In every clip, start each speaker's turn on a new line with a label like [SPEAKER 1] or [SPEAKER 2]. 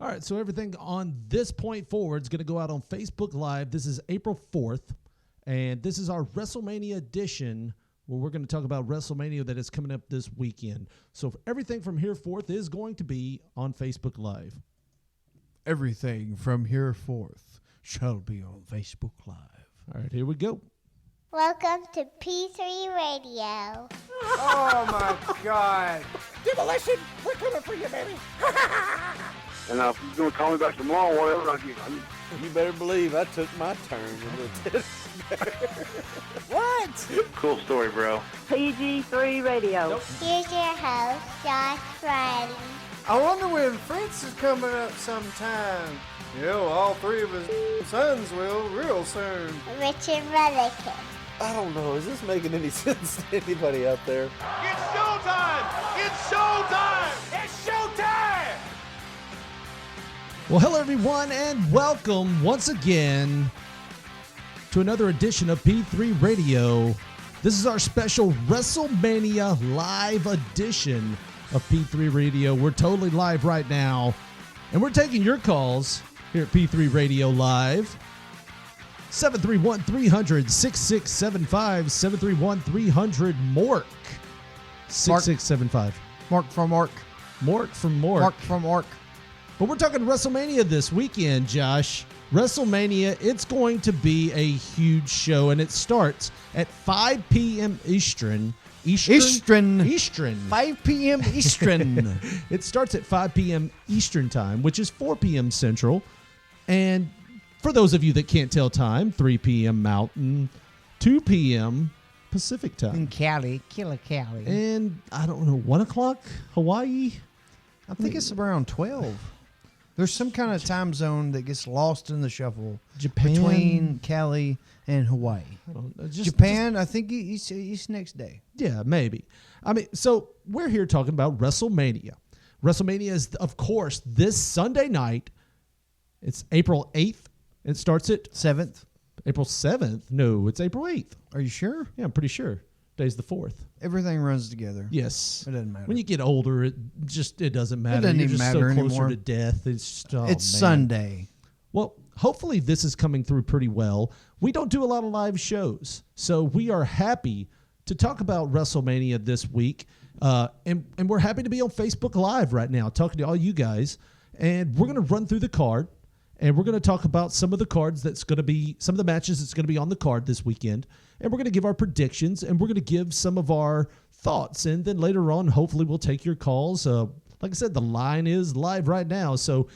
[SPEAKER 1] All right, so everything on this point forward is going to go out on Facebook Live. This is April 4th, and this is our WrestleMania edition where we're going to talk about WrestleMania that is coming up this weekend. So everything from here forth is going to be on Facebook Live.
[SPEAKER 2] Everything from here forth shall be on Facebook Live.
[SPEAKER 1] All right, here we go.
[SPEAKER 3] Welcome to P3 Radio.
[SPEAKER 4] Oh, my God.
[SPEAKER 5] Demolition, we're coming for you, baby.
[SPEAKER 6] And if you're going to call me back tomorrow or whatever,
[SPEAKER 7] You better believe I took my turn in the
[SPEAKER 5] What?
[SPEAKER 6] cool story, bro.
[SPEAKER 8] PG3 Radio.
[SPEAKER 3] Here's your host, Josh Friday.
[SPEAKER 4] I wonder when Fritz is coming up sometime. You know, all three of his sons will real soon.
[SPEAKER 3] Richard Mullican.
[SPEAKER 7] I don't know. Is this making any sense to anybody out there?
[SPEAKER 5] It's showtime! It's showtime! It's showtime!
[SPEAKER 1] Well, hello, everyone, and welcome once again to another edition of P3 Radio. This is our special WrestleMania live edition of P3 Radio. We're totally live right now, and we're taking your calls here at P3 Radio Live. 731-300-6675, 731-300-MORK, 6675.
[SPEAKER 2] Mark from Mark.
[SPEAKER 1] Mork from Mork.
[SPEAKER 2] Mark from Mark.
[SPEAKER 1] But we're talking WrestleMania this weekend, Josh. WrestleMania, it's going to be a huge show, and it starts at 5 p.m. Eastern.
[SPEAKER 2] Eastern.
[SPEAKER 1] 5
[SPEAKER 2] p.m. Eastern.
[SPEAKER 1] It starts at 5 p.m. Eastern time, which is 4 p.m. Central. And for those of you that can't tell time, 3 p.m. Mountain, 2 p.m. Pacific time.
[SPEAKER 2] In Cali. Killer Cali.
[SPEAKER 1] And I don't know, 1 o'clock Hawaii?
[SPEAKER 2] I think it's around 12. There's some kind of time zone that gets lost in the shuffle.
[SPEAKER 1] Japan?
[SPEAKER 2] Between Cali and Hawaii.
[SPEAKER 1] I don't know,
[SPEAKER 2] Japan, I think it's next day.
[SPEAKER 1] Yeah, maybe. I mean, so we're here talking about WrestleMania. WrestleMania is, of course, this Sunday night. It's April 8th. It starts at
[SPEAKER 2] 7th.
[SPEAKER 1] April 7th. No, it's April 8th.
[SPEAKER 2] Are you sure?
[SPEAKER 1] Yeah, I'm pretty sure. Today's the 4th.
[SPEAKER 2] Everything runs together.
[SPEAKER 1] Yes.
[SPEAKER 2] It doesn't matter.
[SPEAKER 1] When you get older, it doesn't matter.
[SPEAKER 2] doesn't
[SPEAKER 1] You're
[SPEAKER 2] even
[SPEAKER 1] just
[SPEAKER 2] matter
[SPEAKER 1] so closer
[SPEAKER 2] anymore.
[SPEAKER 1] to death. It's just,
[SPEAKER 2] It's Sunday.
[SPEAKER 1] Well, hopefully this is coming through pretty well. We don't do a lot of live shows, so we are happy to talk about WrestleMania this week. And we're happy to be on Facebook Live right now, talking to all you guys. And we're going to run through the card, and we're going to talk about some of the cards that's going to be, some of the matches that's going to be on the card this weekend. And we're going to give our predictions, and we're going to give some of our thoughts. And then later on, hopefully we'll take your calls. Like I said, the line is live right now. So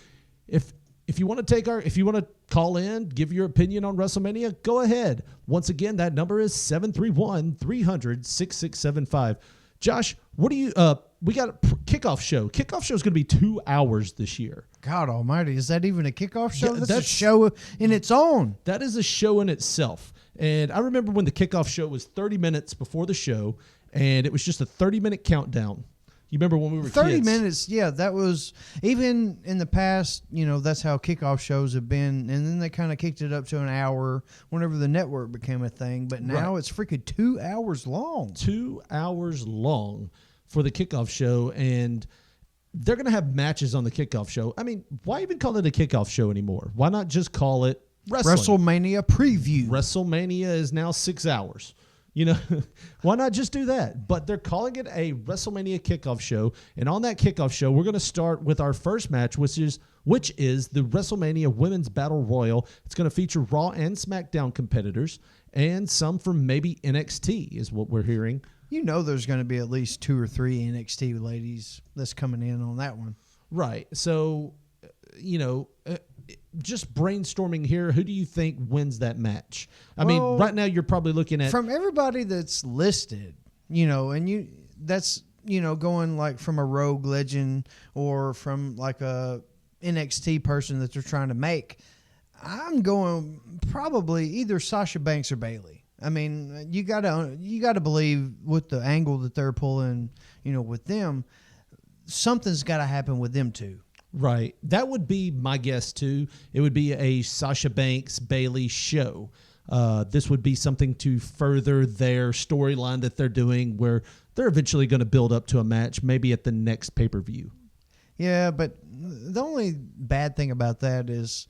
[SPEAKER 1] if you want to call in, give your opinion on WrestleMania, go ahead. Once again, that number is 731-300-6675. Josh, what do you, we got a kickoff show. Kickoff show is going to be 2 hours this year.
[SPEAKER 2] God almighty, is that even a kickoff show?
[SPEAKER 1] Yeah,
[SPEAKER 2] that's a
[SPEAKER 1] that's-
[SPEAKER 2] show in its own.
[SPEAKER 1] That is a show in itself. And I remember when the kickoff show was 30 minutes before the show, and it was just a 30-minute countdown. You remember when we were
[SPEAKER 2] 30
[SPEAKER 1] kids?
[SPEAKER 2] minutes, yeah, that was, even in the past, that's how kickoff shows have been, and then they kind of kicked it up to an hour whenever the network became a thing, but now it's freaking 2 hours long.
[SPEAKER 1] 2 hours long for the kickoff show, and they're going to have matches on the kickoff show. I mean, why even call it a kickoff show anymore? Why not just call it wrestling?
[SPEAKER 2] WrestleMania preview.
[SPEAKER 1] WrestleMania is now 6 hours. Why not just do that? But they're calling it a WrestleMania kickoff show. And on that kickoff show, we're going to start with our first match, which is the WrestleMania Women's Battle Royal. It's going to feature Raw and SmackDown competitors and some from maybe NXT is what we're hearing.
[SPEAKER 2] There's going to be at least 2 or 3 NXT ladies that's coming in on that one.
[SPEAKER 1] Right. So, just brainstorming here, who do you think wins that match? I mean, right now you're probably looking at...
[SPEAKER 2] From everybody that's listed, that's going like from a Rogue Legend or from like a NXT person that they're trying to make. I'm going probably either Sasha Banks or Bayley. I mean, you gotta believe with the angle that they're pulling, with them, something's got to happen with them too.
[SPEAKER 1] Right. That would be my guess, too. It would be a Sasha Banks Bayley show. This would be something to further their storyline that they're doing where they're eventually going to build up to a match, maybe at the next pay-per-view.
[SPEAKER 2] Yeah, but the only bad thing about that is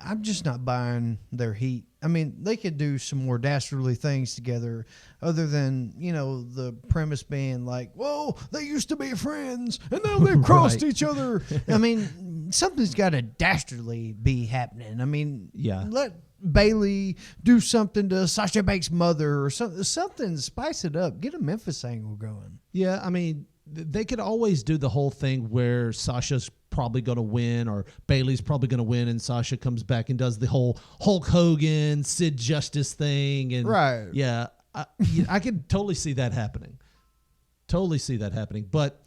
[SPEAKER 2] I'm just not buying their heat. I mean, they could do some more dastardly things together other than, the premise being like, whoa, they used to be friends and now they've crossed
[SPEAKER 1] Right.
[SPEAKER 2] each other. I mean, something's got to dastardly be happening. I mean,
[SPEAKER 1] Yeah.
[SPEAKER 2] let Bailey do something to Sasha Banks' mother or something, spice it up. Get a Memphis angle going.
[SPEAKER 1] Yeah, I mean, they could always do the whole thing where Sasha's probably going to win or Bailey's probably going to win and Sasha comes back and does the whole Hulk Hogan, Sid Justice thing. And
[SPEAKER 2] Right.
[SPEAKER 1] Yeah, I could totally see that happening. Totally see that happening. But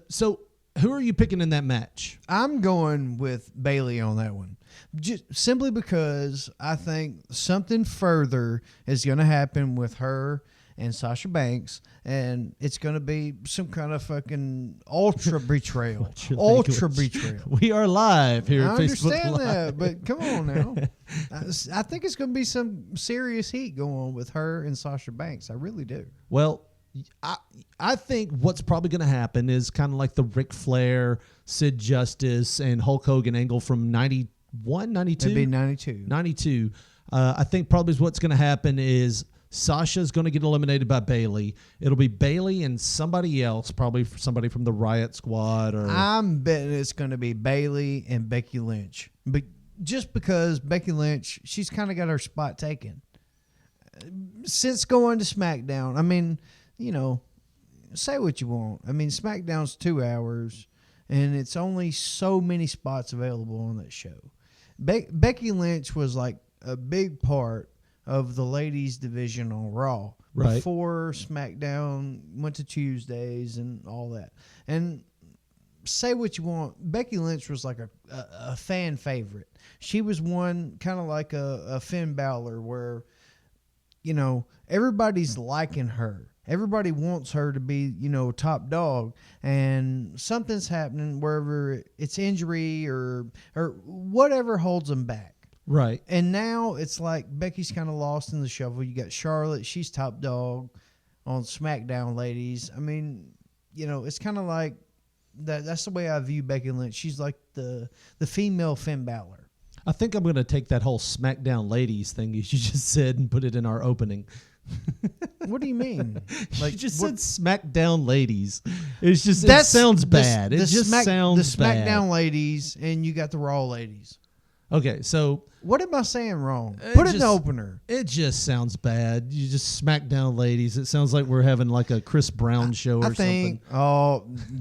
[SPEAKER 1] so who are you picking in that match?
[SPEAKER 2] I'm going with Bailey on that one. Just simply because I think something further is going to happen with her and Sasha Banks, and it's going to be some kind of fucking ultra betrayal.
[SPEAKER 1] What's your
[SPEAKER 2] Ultra
[SPEAKER 1] language?
[SPEAKER 2] betrayal.
[SPEAKER 1] We are live here
[SPEAKER 2] I
[SPEAKER 1] at Facebook
[SPEAKER 2] understand
[SPEAKER 1] Live.
[SPEAKER 2] that, but come on now. I think it's going to be some serious heat going on with her and Sasha Banks. I really do.
[SPEAKER 1] Well, I think what's probably going to happen is kind of like the Ric Flair, Sid Justice, and Hulk Hogan angle from 91, 92?
[SPEAKER 2] It'd be 92.
[SPEAKER 1] 92. I think probably what's going to happen is Sasha's going to get eliminated by Bailey. It'll be Bailey and somebody else, probably somebody from the Riot Squad. Or
[SPEAKER 2] I'm betting it's going to be Bailey and Becky Lynch. But just because Becky Lynch, she's kind of got her spot taken. Since going to SmackDown, I mean, say what you want. I mean, SmackDown's 2 hours, and it's only so many spots available on that show. Becky Lynch was like a big part of the ladies division on Raw.
[SPEAKER 1] Right.
[SPEAKER 2] Before SmackDown went to Tuesdays and all that. And say what you want, Becky Lynch was like a fan favorite. She was one kind of like a Finn Balor where, everybody's liking her. Everybody wants her to be, top dog, and something's happening wherever it's injury or whatever holds them back.
[SPEAKER 1] right.
[SPEAKER 2] And now it's like Becky's kind of lost in the shuffle. You got Charlotte, she's top dog on SmackDown, ladies. I mean, it's kind of like that. That's the way I view Becky Lynch. She's like the female Finn Balor.
[SPEAKER 1] I think I'm going to take that whole SmackDown ladies thing you just said and put it in our opening.
[SPEAKER 2] What do you mean?
[SPEAKER 1] Like you just said SmackDown ladies. It's just it sounds bad. It just sounds
[SPEAKER 2] the
[SPEAKER 1] bad.
[SPEAKER 2] SmackDown ladies, and you got the Raw ladies.
[SPEAKER 1] Okay, so
[SPEAKER 2] What am I saying wrong? Put it in the opener.
[SPEAKER 1] It just sounds bad. You just SmackDown ladies. It sounds like we're having like a Chris Brown show or something.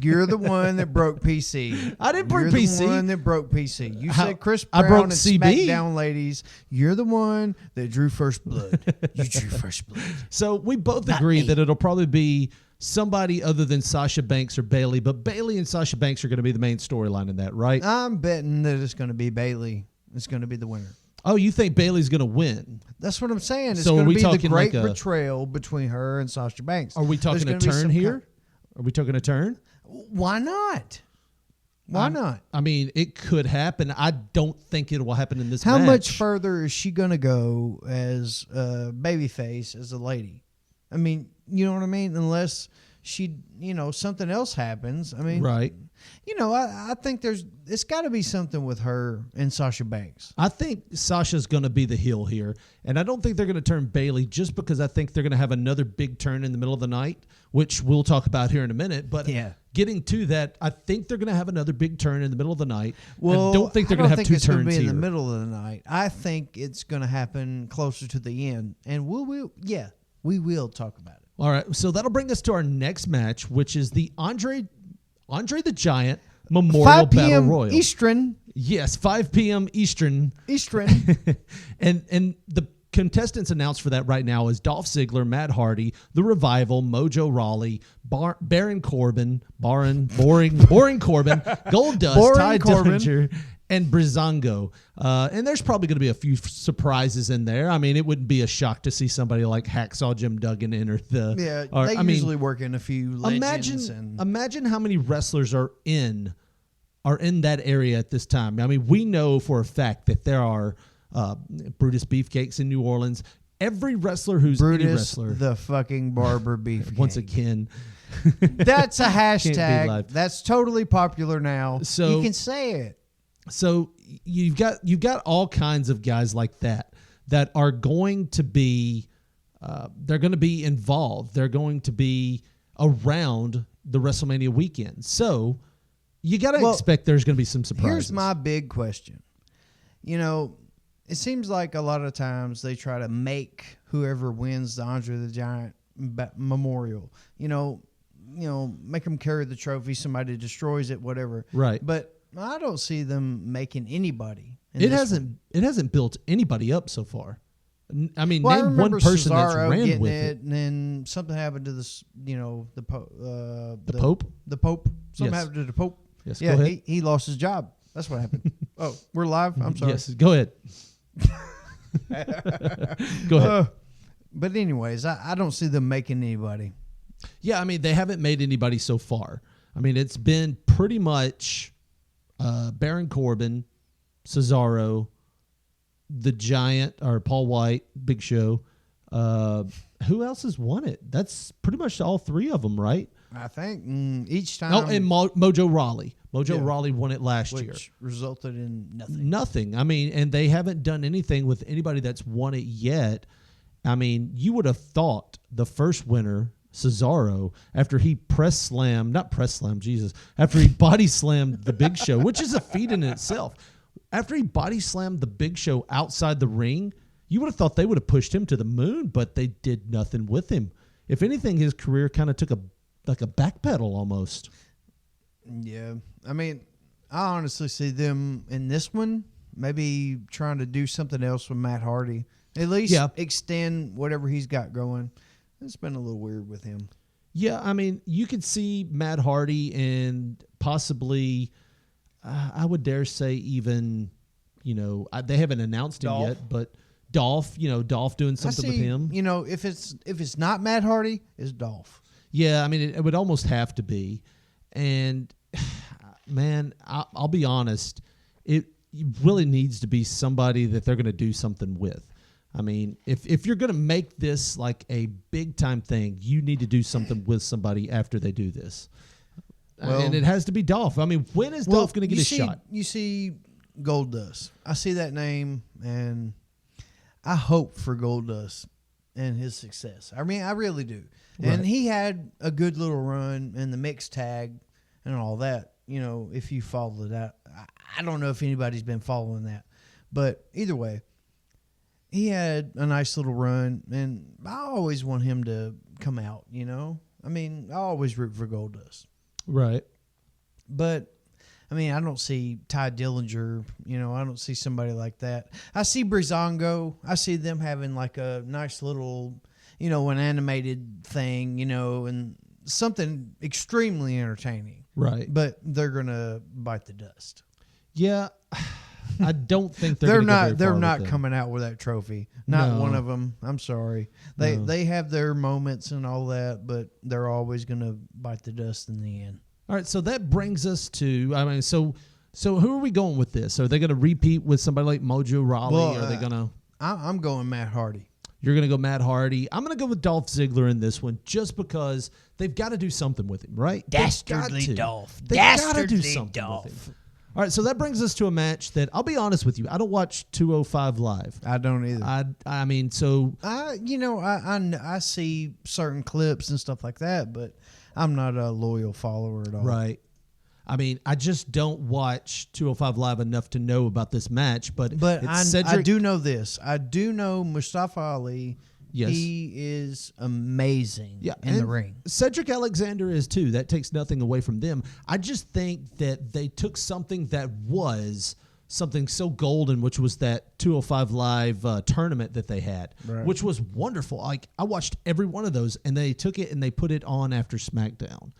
[SPEAKER 2] You're the one that broke PC.
[SPEAKER 1] I didn't break
[SPEAKER 2] You're
[SPEAKER 1] PC.
[SPEAKER 2] the one that broke PC. You
[SPEAKER 1] How-
[SPEAKER 2] said Chris
[SPEAKER 1] I
[SPEAKER 2] Brown
[SPEAKER 1] broke
[SPEAKER 2] and
[SPEAKER 1] CB.
[SPEAKER 2] SmackDown ladies. You're the one that drew first blood. You drew first blood.
[SPEAKER 1] So we both
[SPEAKER 2] Not
[SPEAKER 1] agree
[SPEAKER 2] me.
[SPEAKER 1] that it'll probably be somebody other than Sasha Banks or Bailey, but Bailey and Sasha Banks are going to be the main storyline in that, right?
[SPEAKER 2] I'm betting that it's going to be Bailey. It's going to be the winner.
[SPEAKER 1] Oh, you think Bailey's going to win?
[SPEAKER 2] That's what I'm saying. It's
[SPEAKER 1] So are
[SPEAKER 2] going to
[SPEAKER 1] we
[SPEAKER 2] be the
[SPEAKER 1] talking
[SPEAKER 2] great
[SPEAKER 1] like a-
[SPEAKER 2] betrayal between her and Sasha Banks.
[SPEAKER 1] Are we
[SPEAKER 2] There's
[SPEAKER 1] talking a
[SPEAKER 2] gonna be
[SPEAKER 1] turn
[SPEAKER 2] some
[SPEAKER 1] here? Are we talking a turn?
[SPEAKER 2] Why not? Why not?
[SPEAKER 1] I mean, it could happen. I don't think it will happen in this
[SPEAKER 2] How
[SPEAKER 1] match.
[SPEAKER 2] much further is she going to go as a babyface, as a lady? I mean, you know what I mean? Unless she, something else happens. I mean,
[SPEAKER 1] Right.
[SPEAKER 2] I think it's got to be something with her and Sasha Banks.
[SPEAKER 1] I think Sasha's going to be the heel here, and I don't think they're going to turn Bailey just because I think they're going to have another big turn in the middle of the night, which we'll talk about here in a minute. But
[SPEAKER 2] Yeah.
[SPEAKER 1] getting to that, I think they're going to have another big turn in the middle of the night.
[SPEAKER 2] Well,
[SPEAKER 1] I don't think they're going to have two
[SPEAKER 2] it's gonna
[SPEAKER 1] turns
[SPEAKER 2] be
[SPEAKER 1] here.
[SPEAKER 2] in the middle of the night. I think it's going to happen closer to the end, and we will talk about it.
[SPEAKER 1] All right, so that'll bring us to our next match, which is the Andre the Giant Memorial
[SPEAKER 2] 5
[SPEAKER 1] Battle
[SPEAKER 2] p.m.
[SPEAKER 1] Royal.
[SPEAKER 2] Eastern.
[SPEAKER 1] Yes, 5 p.m. Eastern. and the contestants announced for that right now is Dolph Ziggler, Matt Hardy, The Revival, Mojo Rawley, Baron Corbin, Boring Corbin, Goldust,
[SPEAKER 2] Boring
[SPEAKER 1] Ty
[SPEAKER 2] Corbin.
[SPEAKER 1] Dillinger, and Breezango. And there's probably going to be a few surprises in there. I mean, it wouldn't be a shock to see somebody like Hacksaw Jim Duggan enter the.
[SPEAKER 2] Yeah,
[SPEAKER 1] or,
[SPEAKER 2] they
[SPEAKER 1] I mean,
[SPEAKER 2] usually work in a few legends.
[SPEAKER 1] Imagine how many wrestlers are in that area at this time. I mean, we know for a fact that there are Brutus Beefcakes in New Orleans. Every wrestler who's any
[SPEAKER 2] Brutus,
[SPEAKER 1] wrestler,
[SPEAKER 2] the fucking barber beef.
[SPEAKER 1] once again,
[SPEAKER 2] That's a
[SPEAKER 1] Can't be
[SPEAKER 2] hashtag.
[SPEAKER 1] live.
[SPEAKER 2] That's totally popular now.
[SPEAKER 1] So-
[SPEAKER 2] you can say it.
[SPEAKER 1] So you've got all kinds of guys like that are going to be they're going to be involved. They're going to be around the WrestleMania weekend. So you got to expect there's going to be some surprises.
[SPEAKER 2] Here's my big question. You know, it seems like a lot of times they try to make whoever wins the Andre the Giant memorial. You know, make them carry the trophy. Somebody destroys it, whatever.
[SPEAKER 1] Right.
[SPEAKER 2] But I don't see them making anybody.
[SPEAKER 1] It hasn't built anybody up so far. I mean,
[SPEAKER 2] Well, I
[SPEAKER 1] name one
[SPEAKER 2] remember
[SPEAKER 1] person
[SPEAKER 2] Cesaro
[SPEAKER 1] that's ran
[SPEAKER 2] getting
[SPEAKER 1] with
[SPEAKER 2] it, and then something happened to this. You know, the Pope.
[SPEAKER 1] The Pope?
[SPEAKER 2] The Pope. Something
[SPEAKER 1] Yes.
[SPEAKER 2] happened to the Pope.
[SPEAKER 1] Yes,
[SPEAKER 2] Yeah,
[SPEAKER 1] go ahead.
[SPEAKER 2] he lost his job. That's what happened. Oh, we're live. I'm sorry.
[SPEAKER 1] Yes, go ahead. Go ahead.
[SPEAKER 2] But anyways, I don't see them making anybody.
[SPEAKER 1] Yeah, I mean, they haven't made anybody so far. I mean, it's been pretty much Baron Corbin, Cesaro, the Giant, or Paul White, Big Show. Who else has won it? That's pretty much all three of them, right?
[SPEAKER 2] I think each time.
[SPEAKER 1] Oh, and Mojo Rawley.
[SPEAKER 2] Yeah.
[SPEAKER 1] Rawley won it last year.
[SPEAKER 2] Which resulted in nothing.
[SPEAKER 1] Nothing. I mean, and they haven't done anything with anybody that's won it yet. I mean, you would have thought the first winner, Cesaro, after he after he body slammed the Big Show, which is a feat in itself. After he body slammed the Big Show outside the ring, you would have thought they would have pushed him to the moon, but they did nothing with him. If anything, his career kind of took a backpedal almost.
[SPEAKER 2] Yeah. I mean, I honestly see them in this one maybe trying to do something else with Matt Hardy. At least extend whatever he's got going. It's been a little weird with him.
[SPEAKER 1] Yeah, I mean, you could see Matt Hardy and possibly, I would dare say even, they haven't announced him
[SPEAKER 2] Dolph.
[SPEAKER 1] yet, but Dolph doing something with him.
[SPEAKER 2] If it's not Matt Hardy, it's Dolph.
[SPEAKER 1] Yeah, I mean, it would almost have to be. And, man, I'll be honest, it really needs to be somebody that they're going to do something with. I mean, if you're going to make this like a big-time thing, you need to do something with somebody after they do this. And it has to be Dolph. I mean, when is Dolph going to get a shot?
[SPEAKER 2] You see Goldust. I see that name, and I hope for Goldust and his success. I mean, I really do.
[SPEAKER 1] Right.
[SPEAKER 2] And he had a good little run in the mixed tag and all that. If you follow that, I don't know if anybody's been following that, but either way, he had a nice little run, and I always want him to come out. I mean, I always root for Goldust,
[SPEAKER 1] Right.
[SPEAKER 2] but I mean, I don't see Ty Dillinger. I don't see somebody like that. I see Breezango. I see them having like a nice little, an animated thing, and something extremely entertaining.
[SPEAKER 1] Right.
[SPEAKER 2] But they're gonna bite the dust.
[SPEAKER 1] Yeah. I don't think
[SPEAKER 2] They're
[SPEAKER 1] gonna go very
[SPEAKER 2] they're
[SPEAKER 1] far
[SPEAKER 2] not
[SPEAKER 1] with them.
[SPEAKER 2] coming out with that trophy. Not
[SPEAKER 1] No.
[SPEAKER 2] one of them. I'm sorry. They have their moments and all that, but they're always gonna bite the dust in the end.
[SPEAKER 1] All right, so that brings us to, I mean, so who are we going with this? Are they going to repeat with somebody like Mojo Rawley? Are they going to?
[SPEAKER 2] I'm going Matt Hardy.
[SPEAKER 1] You're going to go Matt Hardy. I'm going to go with Dolph Ziggler in this one, just because they've got to do something with him, right?
[SPEAKER 2] Dastardly Dolph.
[SPEAKER 1] They've got to do
[SPEAKER 2] Dastardly
[SPEAKER 1] something
[SPEAKER 2] Dolph.
[SPEAKER 1] with him. All right, so that brings us to a match that I'll be honest with you, I don't watch 205 Live.
[SPEAKER 2] I don't either.
[SPEAKER 1] I mean, so
[SPEAKER 2] I see certain clips and stuff like that, but I'm not a loyal follower at all.
[SPEAKER 1] right. I mean, I just don't watch 205 Live enough to know about this match, but it's
[SPEAKER 2] I do know this. I do know Mustafa Ali.
[SPEAKER 1] Yes.
[SPEAKER 2] He is amazing in the ring.
[SPEAKER 1] Cedric Alexander is too. That takes nothing away from them. I just think that they took something that was something so golden, which was that 205 Live tournament that they had, which was wonderful. Like, I watched every one of those, and they took it and they put it on after SmackDown.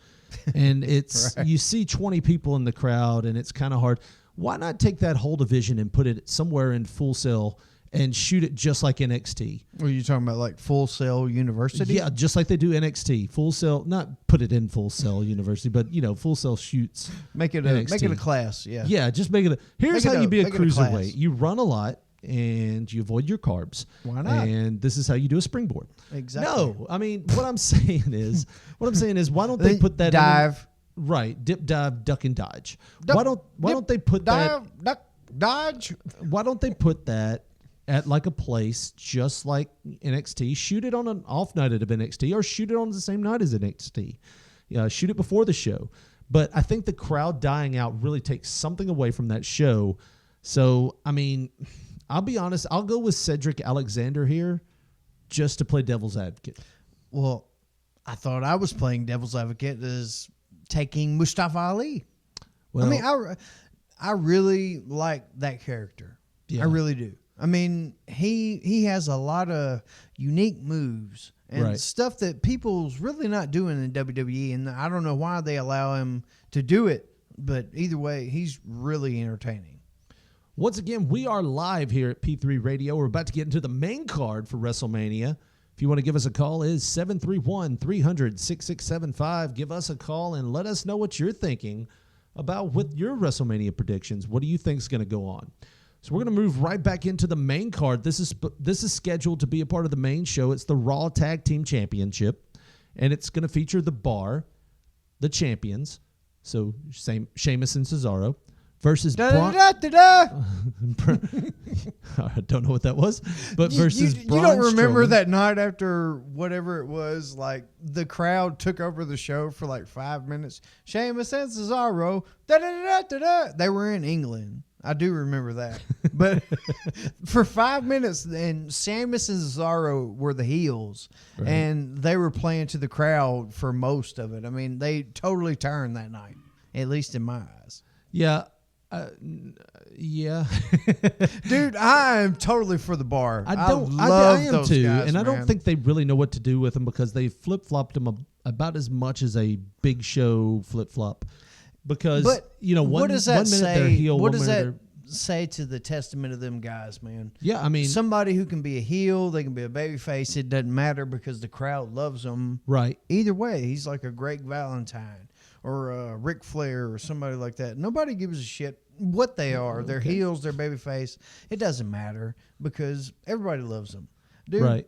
[SPEAKER 1] And it's you see 20 people in the crowd, and it's kind of hard. Why not take that whole division and put it somewhere in Full Sail and shoot it just like NXT?
[SPEAKER 2] Were you talking about like Full Sail University?
[SPEAKER 1] Yeah, just like they do NXT. Full Sail, not put it in Full Sail University, but Full Sail shoots.
[SPEAKER 2] Make it a class. Yeah.
[SPEAKER 1] Yeah, just make it. Here's
[SPEAKER 2] Make it
[SPEAKER 1] how you be a
[SPEAKER 2] make it a class.
[SPEAKER 1] cruiserweight. You run a lot. and you avoid your carbs.
[SPEAKER 2] Why not?
[SPEAKER 1] And this is how you do a springboard.
[SPEAKER 2] Exactly.
[SPEAKER 1] No, I mean, what I'm saying is, why don't they put that
[SPEAKER 2] dive?
[SPEAKER 1] Right, dip, dive, duck, and dodge.
[SPEAKER 2] Duck,
[SPEAKER 1] Why don't they put that?
[SPEAKER 2] Dive, duck, dodge.
[SPEAKER 1] Why don't they put that at like a place just like NXT? Shoot it on an off night of NXT, or shoot it on the same night as NXT. Shoot it before the show. But I think the crowd dying out really takes something away from that show. So, I mean, I'll be honest. I'll go with Cedric Alexander here just to play devil's advocate.
[SPEAKER 2] Well, I thought I was playing devil's advocate as taking Mustafa Ali.
[SPEAKER 1] Well,
[SPEAKER 2] I mean, I really like that character.
[SPEAKER 1] Yeah.
[SPEAKER 2] I really do. I mean, he has a lot of unique moves and stuff that people's really not doing in WWE, and I don't know why they allow him to do it, but either way, he's really entertaining.
[SPEAKER 1] Once again, we are live here at P3 Radio. We're about to get into the main card for WrestleMania. If you want to give us a call, it is 731-300-6675. Give us a call and let us know what you're thinking about with your WrestleMania predictions. What do you think is going to go on? So we're going to move right back into the main card. This is scheduled to be a part of the main show. It's the Raw Tag Team Championship, and it's going to feature the Bar, the champions, so Sheamus and Cesaro, versus Braun. I don't know what that was, but versus
[SPEAKER 2] you
[SPEAKER 1] Braun
[SPEAKER 2] don't remember
[SPEAKER 1] Strowman.
[SPEAKER 2] that night after whatever it was, like the crowd took over the show for like 5 minutes. Sheamus and Cesaro, they were in England. I do remember that. But for 5 minutes, and Sheamus and Cesaro were the heels, and they were playing to the crowd for most of it. I mean, they totally turned that night, at least in my eyes.
[SPEAKER 1] Yeah. Yeah.
[SPEAKER 2] Dude, I am totally for the Bar.
[SPEAKER 1] I
[SPEAKER 2] love
[SPEAKER 1] am
[SPEAKER 2] those
[SPEAKER 1] too,
[SPEAKER 2] guys,
[SPEAKER 1] and I don't
[SPEAKER 2] man.
[SPEAKER 1] think they really know what to do with them because they flip-flopped them about as much as a Big Show flip-flop. Because,
[SPEAKER 2] what does that
[SPEAKER 1] one minute
[SPEAKER 2] say?
[SPEAKER 1] they're heel,
[SPEAKER 2] What
[SPEAKER 1] one
[SPEAKER 2] does
[SPEAKER 1] minute
[SPEAKER 2] that say to the testament of them guys, man?
[SPEAKER 1] Yeah, I mean,
[SPEAKER 2] somebody who can be a heel, they can be a babyface. It doesn't matter because the crowd loves them.
[SPEAKER 1] Right.
[SPEAKER 2] Either way, he's like a Greg Valentine or a Ric Flair or somebody like that. Nobody gives a shit what they are. They're heels, they're babyface. It doesn't matter because everybody loves them. Dude,
[SPEAKER 1] right.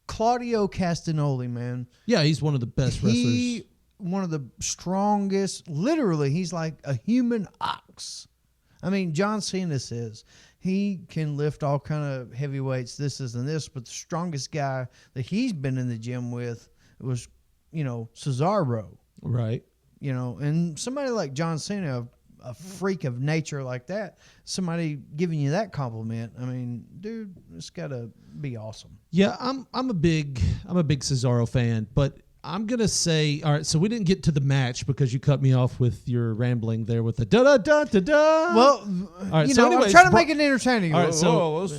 [SPEAKER 2] Claudio Castagnoli, man.
[SPEAKER 1] Yeah, he's one of the best wrestlers.
[SPEAKER 2] One of the strongest. Literally, he's like a human ox. I mean, John Cena says he can lift all kind of heavyweights, this and this, but the strongest guy that he's been in the gym with was, Cesaro.
[SPEAKER 1] Right.
[SPEAKER 2] And somebody like John Cena, a freak of nature like that, somebody giving you that compliment, I mean, dude, it's got to be awesome.
[SPEAKER 1] Yeah, I'm a big Cesaro fan, but I'm going to say, all right, so we didn't get to the match because you cut me off with your rambling there with the da-da-da-da-da.
[SPEAKER 2] Well,
[SPEAKER 1] right,
[SPEAKER 2] I'm trying to make it entertaining.
[SPEAKER 1] All right, so
[SPEAKER 2] let's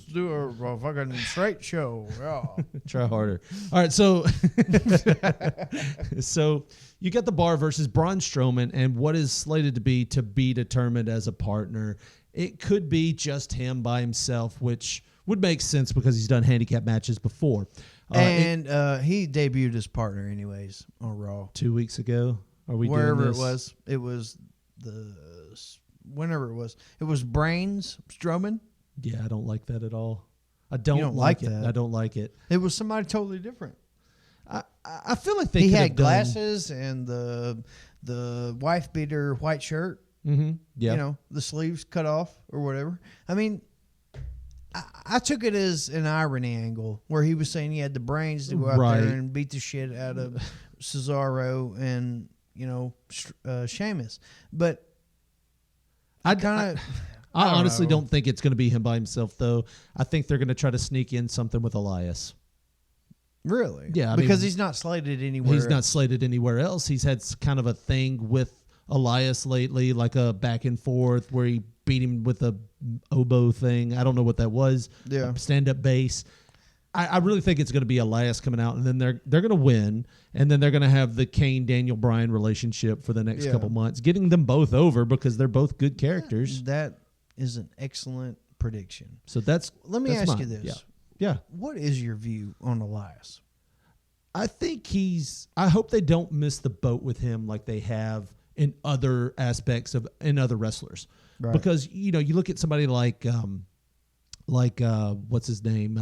[SPEAKER 2] do a fucking straight show. Yeah.
[SPEAKER 1] Try harder. All right, so so you got the Bar versus Braun Strowman and what is slated to be determined as a partner. It could be just him by himself, which would make sense because he's done handicap matches before.
[SPEAKER 2] And he debuted as partner anyways on Raw
[SPEAKER 1] 2 weeks ago. Are we
[SPEAKER 2] wherever
[SPEAKER 1] doing this?
[SPEAKER 2] it was whenever it was Brains Strowman.
[SPEAKER 1] Yeah, I don't like that at all. I don't,
[SPEAKER 2] You don't
[SPEAKER 1] like
[SPEAKER 2] like
[SPEAKER 1] it.
[SPEAKER 2] that.
[SPEAKER 1] I don't like it.
[SPEAKER 2] It was somebody totally different.
[SPEAKER 1] I feel like
[SPEAKER 2] He
[SPEAKER 1] could
[SPEAKER 2] had
[SPEAKER 1] have done-
[SPEAKER 2] glasses and the wife beater white shirt.
[SPEAKER 1] Mm-hmm. Yeah.
[SPEAKER 2] The sleeves cut off or whatever. I mean, I took it as an irony angle where he was saying he had the brains to go out there and beat the shit out of Cesaro and Sheamus. But I
[SPEAKER 1] honestly don't think it's going to be him by himself, though. I think they're going to try to sneak in something with Elias.
[SPEAKER 2] Really?
[SPEAKER 1] Yeah,
[SPEAKER 2] because he's not slated anywhere.
[SPEAKER 1] He's not slated anywhere else. He's had kind of a thing with Elias lately, like a back and forth where he beat him with a oboe thing. I don't know what that was.
[SPEAKER 2] Yeah.
[SPEAKER 1] Stand-up bass. I really think it's going to be Elias coming out, and then they're going to win, and then they're going to have the Kane-Daniel Bryan relationship for the next couple months, getting them both over because they're both good characters.
[SPEAKER 2] That is an excellent prediction.
[SPEAKER 1] So
[SPEAKER 2] Let me ask you
[SPEAKER 1] mine.
[SPEAKER 2] this.
[SPEAKER 1] Yeah.
[SPEAKER 2] What is your view on Elias?
[SPEAKER 1] I think I hope they don't miss the boat with him like they have in other aspects in other wrestlers. Right. Because, you look at somebody like like what's his name?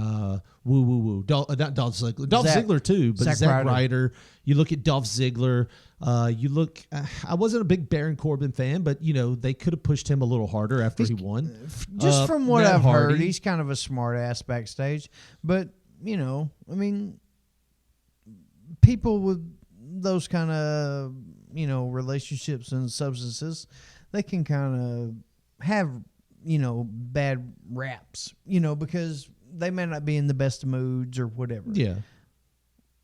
[SPEAKER 1] Woo woo woo. Not Dolph Ziggler. Dolph Ziggler too, but Zack Ryder. You look at Dolph Ziggler. You look. I wasn't a big Baron Corbin fan, but they could have pushed him a little harder after he won.
[SPEAKER 2] Just from what
[SPEAKER 1] Matt
[SPEAKER 2] I've
[SPEAKER 1] Hardy.
[SPEAKER 2] heard, he's kind of a smart ass backstage. But people with those kind of relationships and substances, they can kind of have bad raps, because they may not be in the best of moods or whatever.
[SPEAKER 1] Yeah.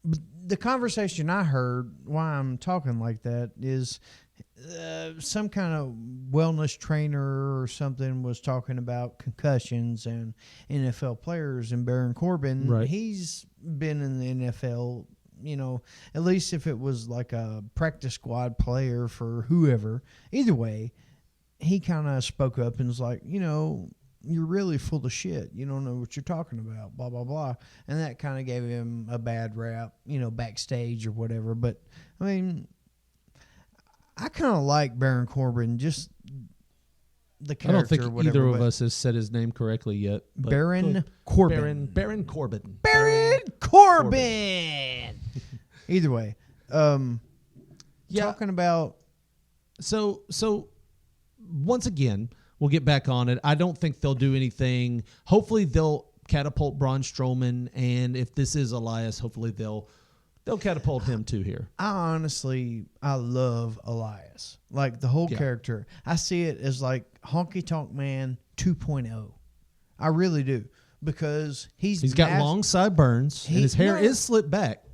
[SPEAKER 2] But the conversation I heard, why I'm talking like that, is some kind of wellness trainer or something was talking about concussions and NFL players, and Baron Corbin,
[SPEAKER 1] Right.
[SPEAKER 2] He's been in the NFL, at least if it was like a practice squad player for whoever. Either way, he kind of spoke up and was like, you're really full of shit. You don't know what you're talking about, blah, blah, blah. And that kind of gave him a bad rap, backstage or whatever. But, I kind of like Baron Corbin, just the character.
[SPEAKER 1] I don't think
[SPEAKER 2] or whatever,
[SPEAKER 1] either of us has said his name correctly yet. But
[SPEAKER 2] Baron Corbin.
[SPEAKER 1] Baron Corbin.
[SPEAKER 2] Baron Corbin. Either way. Talking about...
[SPEAKER 1] So once again, we'll get back on it. I don't think they'll do anything. Hopefully they'll catapult Braun Strowman, and if this is Elias, hopefully they'll catapult him too here.
[SPEAKER 2] I love Elias. Like the whole character. I see it as like Honky Tonk Man 2.0. I really do. Because he's
[SPEAKER 1] got long sideburns, and his hair is slicked back.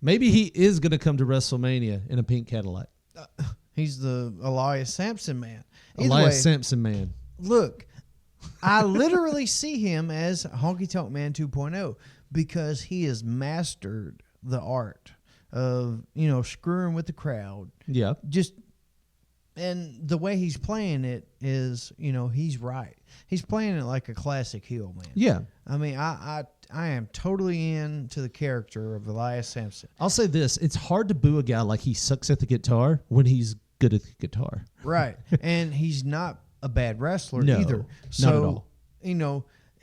[SPEAKER 1] Maybe he is going to come to WrestleMania in a pink Cadillac.
[SPEAKER 2] He's the Elias Sampson man.
[SPEAKER 1] Elias Sampson man.
[SPEAKER 2] Look, I literally see him as Honky Tonk Man 2.0 because he has mastered the art of, screwing with the crowd.
[SPEAKER 1] Yeah.
[SPEAKER 2] And the way he's playing it is, he's right. He's playing it like a classic heel, man.
[SPEAKER 1] Yeah.
[SPEAKER 2] I am totally into the character of Elias Sampson.
[SPEAKER 1] I'll say this. It's hard to boo a guy like he sucks at the guitar when he's good at the guitar.
[SPEAKER 2] Right. And he's not a bad wrestler
[SPEAKER 1] No,
[SPEAKER 2] either.
[SPEAKER 1] not at all.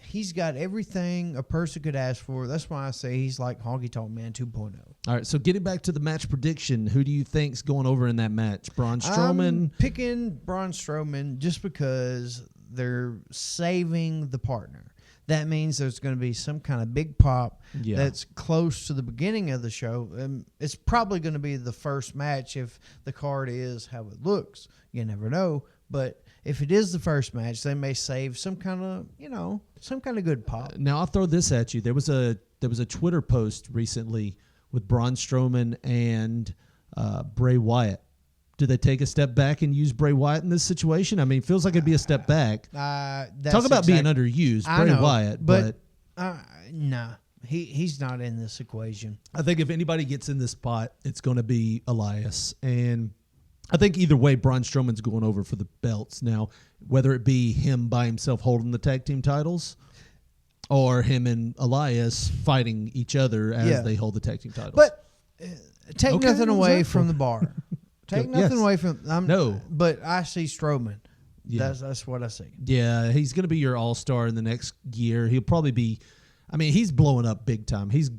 [SPEAKER 2] He's got everything a person could ask for. That's why I say he's like Honky Tonk Man 2.0.
[SPEAKER 1] All right, so getting back to the match prediction, who do you think's going over in that match? Braun Strowman?
[SPEAKER 2] I'm picking Braun Strowman just because they're saving the partner. That means there's going to be some kind of big pop that's close to the beginning of the show. It's probably going to be the first match if the card is how it looks. You never know. But if it is the first match, they may save some kind of good pop.
[SPEAKER 1] Now I'll throw this at you. There was a Twitter post recently with Braun Strowman and Bray Wyatt. Do they take a step back and use Bray Wyatt in this situation? I mean, it feels like it'd be a step back. Talk about being underused, Bray Wyatt. But
[SPEAKER 2] nah, he's not in this equation.
[SPEAKER 1] I think if anybody gets in this spot, it's going to be Elias. And I think either way, Braun Strowman's going over for the belts. Now, whether it be him by himself holding the tag team titles or him and Elias fighting each other as they hold the tag team titles.
[SPEAKER 2] But take nothing away from the bar. Take nothing away from
[SPEAKER 1] no.
[SPEAKER 2] But I see Strowman.
[SPEAKER 1] Yeah.
[SPEAKER 2] That's what I see.
[SPEAKER 1] Yeah, he's going to be your all-star in the next year. He'll probably be he's blowing up big time. He's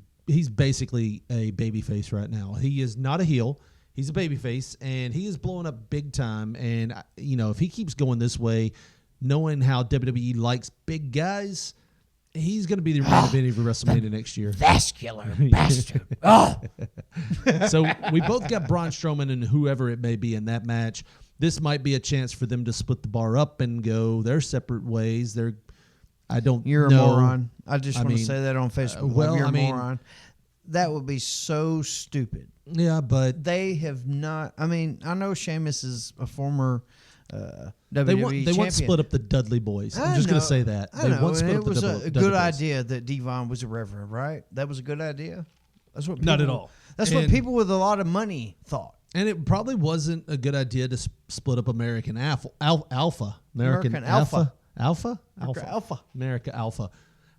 [SPEAKER 1] basically a babyface right now. He is not a heel. He's a babyface, and he is blowing up big time. And, if he keeps going this way, knowing how WWE likes big guys, he's going to be the main event of WrestleMania next year.
[SPEAKER 2] Vascular bastard. Oh.
[SPEAKER 1] So we both got Braun Strowman and whoever it may be in that match. This might be a chance for them to split the bar up and go their separate ways. You're
[SPEAKER 2] a moron. I just want to say that on Facebook. You're a moron. That would be so stupid.
[SPEAKER 1] Yeah, but
[SPEAKER 2] they have not. I know Sheamus is a former WWE
[SPEAKER 1] They
[SPEAKER 2] champion.
[SPEAKER 1] want to split up the Dudley boys. I'm just going to say that.
[SPEAKER 2] They want to split
[SPEAKER 1] up
[SPEAKER 2] the Dudley boys. It was a good
[SPEAKER 1] boys.
[SPEAKER 2] idea that Devon was a reverend, right? That was a good idea. That's what.
[SPEAKER 1] Not at all.
[SPEAKER 2] That's what people with a lot of money thought.
[SPEAKER 1] And it probably wasn't a good idea to split up American Alpha.
[SPEAKER 2] American Alpha.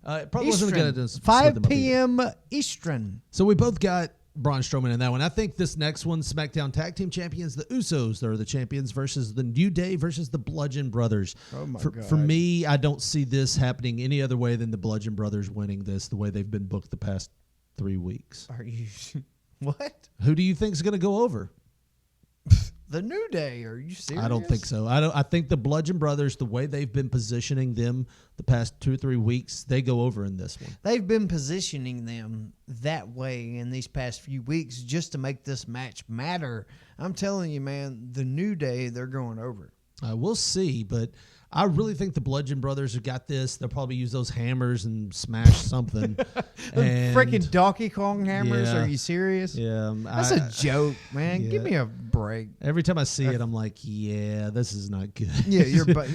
[SPEAKER 1] It probably wasn't a good idea to split
[SPEAKER 2] 5
[SPEAKER 1] them up
[SPEAKER 2] p.m. Eastern.
[SPEAKER 1] So we both got Braun Strowman in that one. I think this next one, SmackDown Tag Team Champions, the Usos, they're the champions versus the New Day versus the Bludgeon Brothers.
[SPEAKER 2] Oh, my God.
[SPEAKER 1] For me, I don't see this happening any other way than the Bludgeon Brothers winning this, the way they've been booked the past 3 weeks.
[SPEAKER 2] Are you what?
[SPEAKER 1] Who do you think is going to go over?
[SPEAKER 2] The New Day? Are you serious?
[SPEAKER 1] I don't think so. I think the Bludgeon Brothers, the way they've been positioning them the past 2 or 3 weeks, they go over in this one.
[SPEAKER 2] They've been positioning them that way in these past few weeks just to make this match matter. I'm telling you, man, the New Day, they're going over.
[SPEAKER 1] We'll see, but I really think the Bludgeon Brothers have got this. They'll probably use those hammers and smash something. And
[SPEAKER 2] Freaking Donkey Kong hammers?
[SPEAKER 1] Yeah.
[SPEAKER 2] Are you serious?
[SPEAKER 1] Yeah,
[SPEAKER 2] That's a joke, man.
[SPEAKER 1] Yeah.
[SPEAKER 2] Give me a break.
[SPEAKER 1] Every time I see it, I'm like, yeah, this is not good.
[SPEAKER 2] Yeah, yeah.
[SPEAKER 1] But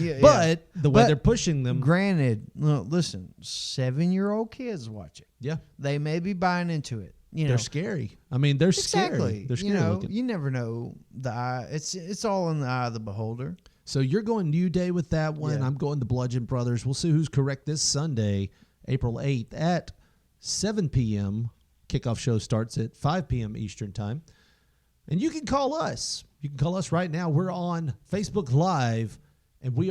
[SPEAKER 1] the way
[SPEAKER 2] But
[SPEAKER 1] they're pushing them,
[SPEAKER 2] Granted, look, listen, 7-year-old kids watch it.
[SPEAKER 1] yeah,
[SPEAKER 2] They may be buying into it. You know,
[SPEAKER 1] they're scary. I mean, they're scary.
[SPEAKER 2] exactly.
[SPEAKER 1] They're scary
[SPEAKER 2] You know,
[SPEAKER 1] looking.
[SPEAKER 2] you never know the eye. It's all in the eye of the beholder.
[SPEAKER 1] So you're going New Day with that one.
[SPEAKER 2] Yeah.
[SPEAKER 1] I'm going the Bludgeon Brothers. We'll see who's correct this Sunday, April 8th at 7 p.m. Kickoff show starts at 5 p.m. Eastern time. And you can call us. You can call us right now. We're on Facebook Live, and we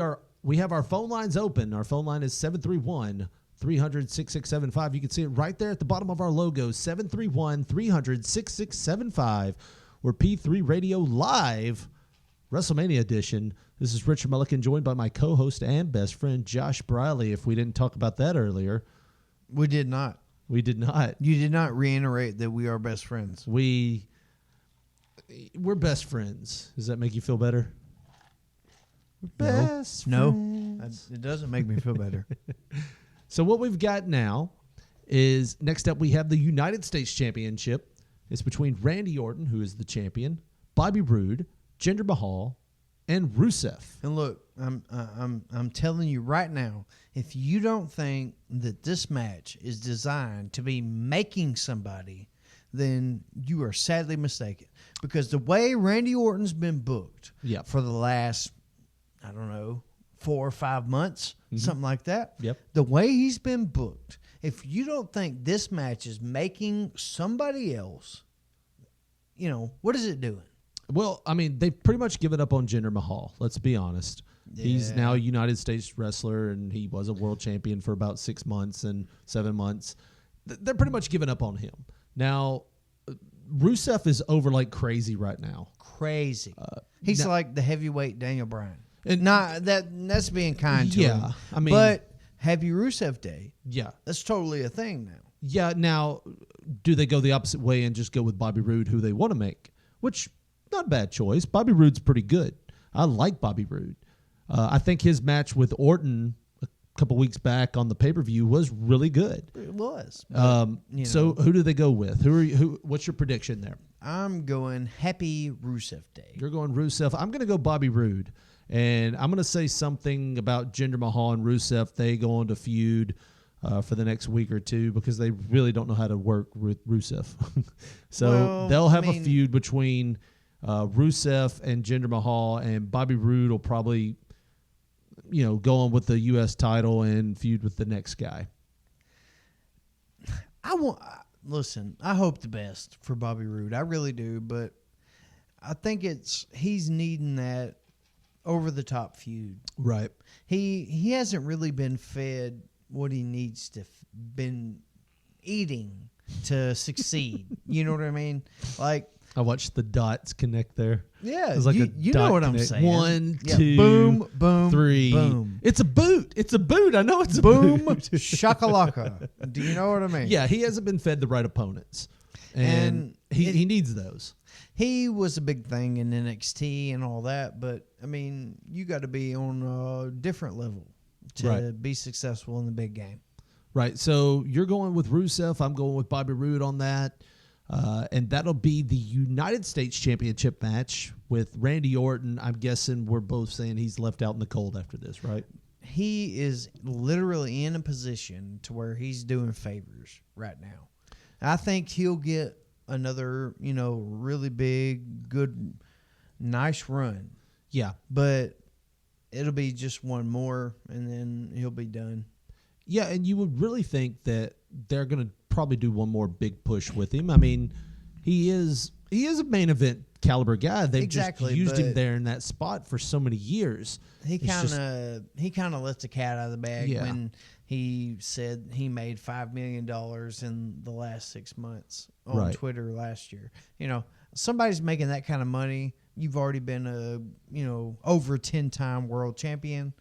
[SPEAKER 1] have our phone lines open. Our phone line is 731-300-6675. You can see it right there at the bottom of our logo, 731-300-6675. We're P3 Radio Live, WrestleMania edition. This is Richard Mullican, joined by my co-host and best friend, Josh Briley. If we didn't talk about that earlier.
[SPEAKER 2] We did not.
[SPEAKER 1] We did not.
[SPEAKER 2] You did not reiterate that we are best friends.
[SPEAKER 1] We're best friends. Does that make you feel better? We're best
[SPEAKER 2] No,
[SPEAKER 1] friends.
[SPEAKER 2] it doesn't make me feel better.
[SPEAKER 1] So what we've got now is, next up we have the United States Championship. It's between Randy Orton, who is the champion, Bobby Roode, Jinder Mahal, and Rusev.
[SPEAKER 2] And look, I'm telling you right now, if you don't think that this match is designed to be making somebody, then you are sadly mistaken. Because the way Randy Orton's been booked
[SPEAKER 1] Yep.
[SPEAKER 2] for the last, I don't know, 4 or 5 months, something like that.
[SPEAKER 1] Yep.
[SPEAKER 2] The way he's been booked, if you don't think this match is making somebody else, you know, what is it doing?
[SPEAKER 1] Well, I mean, they've pretty much given up on Jinder Mahal. Let's be honest. He's
[SPEAKER 2] Yeah.
[SPEAKER 1] now a United States wrestler, and he was a world champion for about 6 months and 7 months. They're pretty much giving up on him. Now, Rusev is over like crazy right now.
[SPEAKER 2] Crazy. He's
[SPEAKER 1] now-
[SPEAKER 2] like the heavyweight Daniel Bryan.
[SPEAKER 1] And-
[SPEAKER 2] Not that's being kind to
[SPEAKER 1] Yeah,
[SPEAKER 2] him.
[SPEAKER 1] I mean-
[SPEAKER 2] but Heavy Rusev Day,
[SPEAKER 1] Yeah.
[SPEAKER 2] that's totally a thing now.
[SPEAKER 1] Yeah, now, do they go the opposite way and just go with Bobby Roode, who they want to make? Which, not a bad choice. Bobby Roode's pretty good. I like Bobby Roode. I think his match with Orton a couple weeks back on the pay-per-view was really good.
[SPEAKER 2] It was.
[SPEAKER 1] So who do they go with? What's your prediction there?
[SPEAKER 2] I'm going Happy Rusev Day.
[SPEAKER 1] You're going Rusev. I'm going to go Bobby Roode. And I'm going to say something about Jinder Mahal and Rusev. They go on to feud for the next week or two because they really don't know how to work Rusev. So
[SPEAKER 2] Well,
[SPEAKER 1] they'll have
[SPEAKER 2] I mean-
[SPEAKER 1] a feud between Rusev and Jinder Mahal, and Bobby Roode will probably, go on with the U.S. title and feud with the next guy.
[SPEAKER 2] Listen, I hope the best for Bobby Roode. I really do, but I think he's needing that over the top feud.
[SPEAKER 1] Right.
[SPEAKER 2] He hasn't really been fed what he needs to been eating to succeed. You know what I mean? Like,
[SPEAKER 1] I watched the dots connect there.
[SPEAKER 2] yeah,
[SPEAKER 1] It was like
[SPEAKER 2] you,
[SPEAKER 1] a
[SPEAKER 2] you
[SPEAKER 1] dot
[SPEAKER 2] know what I'm
[SPEAKER 1] connect.
[SPEAKER 2] saying.
[SPEAKER 1] 1,
[SPEAKER 2] Yeah,
[SPEAKER 1] 2,
[SPEAKER 2] boom, boom,
[SPEAKER 1] 3.
[SPEAKER 2] boom.
[SPEAKER 1] It's a boot. It's a boot. I know it's a
[SPEAKER 2] Boom,
[SPEAKER 1] boot.
[SPEAKER 2] shakalaka. Do you know what I mean?
[SPEAKER 1] Yeah, he hasn't been fed the right opponents. And he needs those.
[SPEAKER 2] He was a big thing in NXT and all that, but, I mean, you got to be on a different level to
[SPEAKER 1] Right.
[SPEAKER 2] be successful in the big game.
[SPEAKER 1] Right. So you're going with Rusev. I'm going with Bobby Roode on that. And that'll be the United States Championship match with Randy Orton. I'm guessing we're both saying he's left out in the cold after this, right?
[SPEAKER 2] He is literally in a position to where he's doing favors right now. I think he'll get another, really big, good, nice run.
[SPEAKER 1] Yeah.
[SPEAKER 2] But it'll be just one more, and then he'll be done.
[SPEAKER 1] Yeah, and you would really think that they're going to probably do one more big push with him. I mean, he is a main event caliber guy. They've
[SPEAKER 2] Exactly,
[SPEAKER 1] just used him
[SPEAKER 2] but-
[SPEAKER 1] there in that spot for so many years.
[SPEAKER 2] He
[SPEAKER 1] It's just-
[SPEAKER 2] kind of let the cat out of the bag
[SPEAKER 1] Yeah.
[SPEAKER 2] when he said he made $5 million in the last 6 months on
[SPEAKER 1] Right.
[SPEAKER 2] Twitter last year. You know, somebody's making that kind of money. You've already been over 10-time world champion,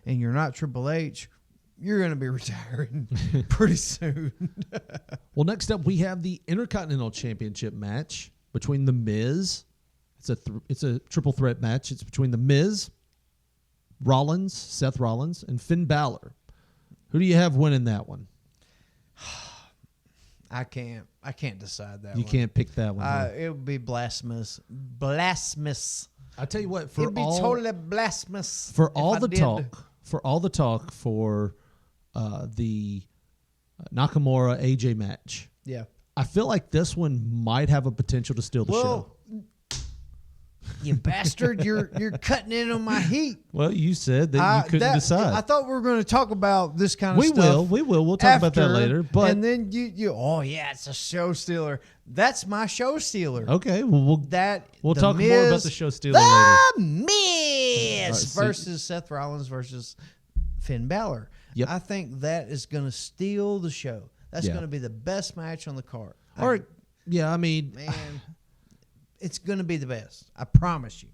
[SPEAKER 2] and you're not Triple H. You're going to be retiring pretty soon.
[SPEAKER 1] Well, next up we have the Intercontinental Championship match between The Miz. It's a triple threat match. It's between The Miz, Seth Rollins, and Finn Balor. Who do you have winning that one?
[SPEAKER 2] I can't decide that
[SPEAKER 1] You
[SPEAKER 2] one.
[SPEAKER 1] can't pick that one. huh?
[SPEAKER 2] It would be blasphemous. Blasphemous.
[SPEAKER 1] I tell you what,
[SPEAKER 2] It'd be totally blasphemous.
[SPEAKER 1] for
[SPEAKER 2] if
[SPEAKER 1] all
[SPEAKER 2] I
[SPEAKER 1] the
[SPEAKER 2] did.
[SPEAKER 1] talk for the Nakamura AJ match,
[SPEAKER 2] Yeah.
[SPEAKER 1] I feel like this one might have a potential to steal the show.
[SPEAKER 2] Well, you bastard, you're cutting in on my heat.
[SPEAKER 1] Well, you said that you couldn't decide.
[SPEAKER 2] I thought we were going to talk about this kind of
[SPEAKER 1] We
[SPEAKER 2] stuff.
[SPEAKER 1] will. We'll talk about that
[SPEAKER 2] after,
[SPEAKER 1] later. But
[SPEAKER 2] and then you oh yeah, it's a show stealer. That's my show stealer.
[SPEAKER 1] okay, well we'll
[SPEAKER 2] We'll
[SPEAKER 1] talk more about the show stealer later.
[SPEAKER 2] The Miz
[SPEAKER 1] Right, so-
[SPEAKER 2] versus Seth Rollins versus Finn Balor.
[SPEAKER 1] Yep.
[SPEAKER 2] I think that is going to steal the show. That's
[SPEAKER 1] Yeah.
[SPEAKER 2] going to be the best match on the card.
[SPEAKER 1] All right. Yeah, I mean,
[SPEAKER 2] Man, it's going to be the best. I promise you.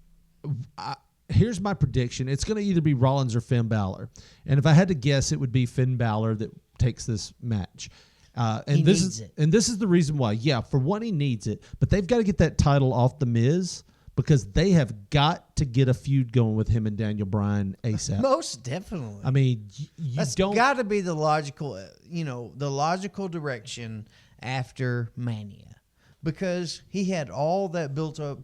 [SPEAKER 1] here's my prediction. It's going to either be Rollins or Finn Balor. And if I had to guess, it would be Finn Balor that takes this match. And
[SPEAKER 2] He
[SPEAKER 1] this
[SPEAKER 2] needs
[SPEAKER 1] is
[SPEAKER 2] it.
[SPEAKER 1] and this is the reason why. Yeah, for one, he needs it, but they've got to get that title off the Miz because they have got to get a feud going with him and Daniel Bryan ASAP.
[SPEAKER 2] Most definitely.
[SPEAKER 1] I mean, you
[SPEAKER 2] That's
[SPEAKER 1] don't.
[SPEAKER 2] got to be the logical, the logical direction after Mania, because he had all that built up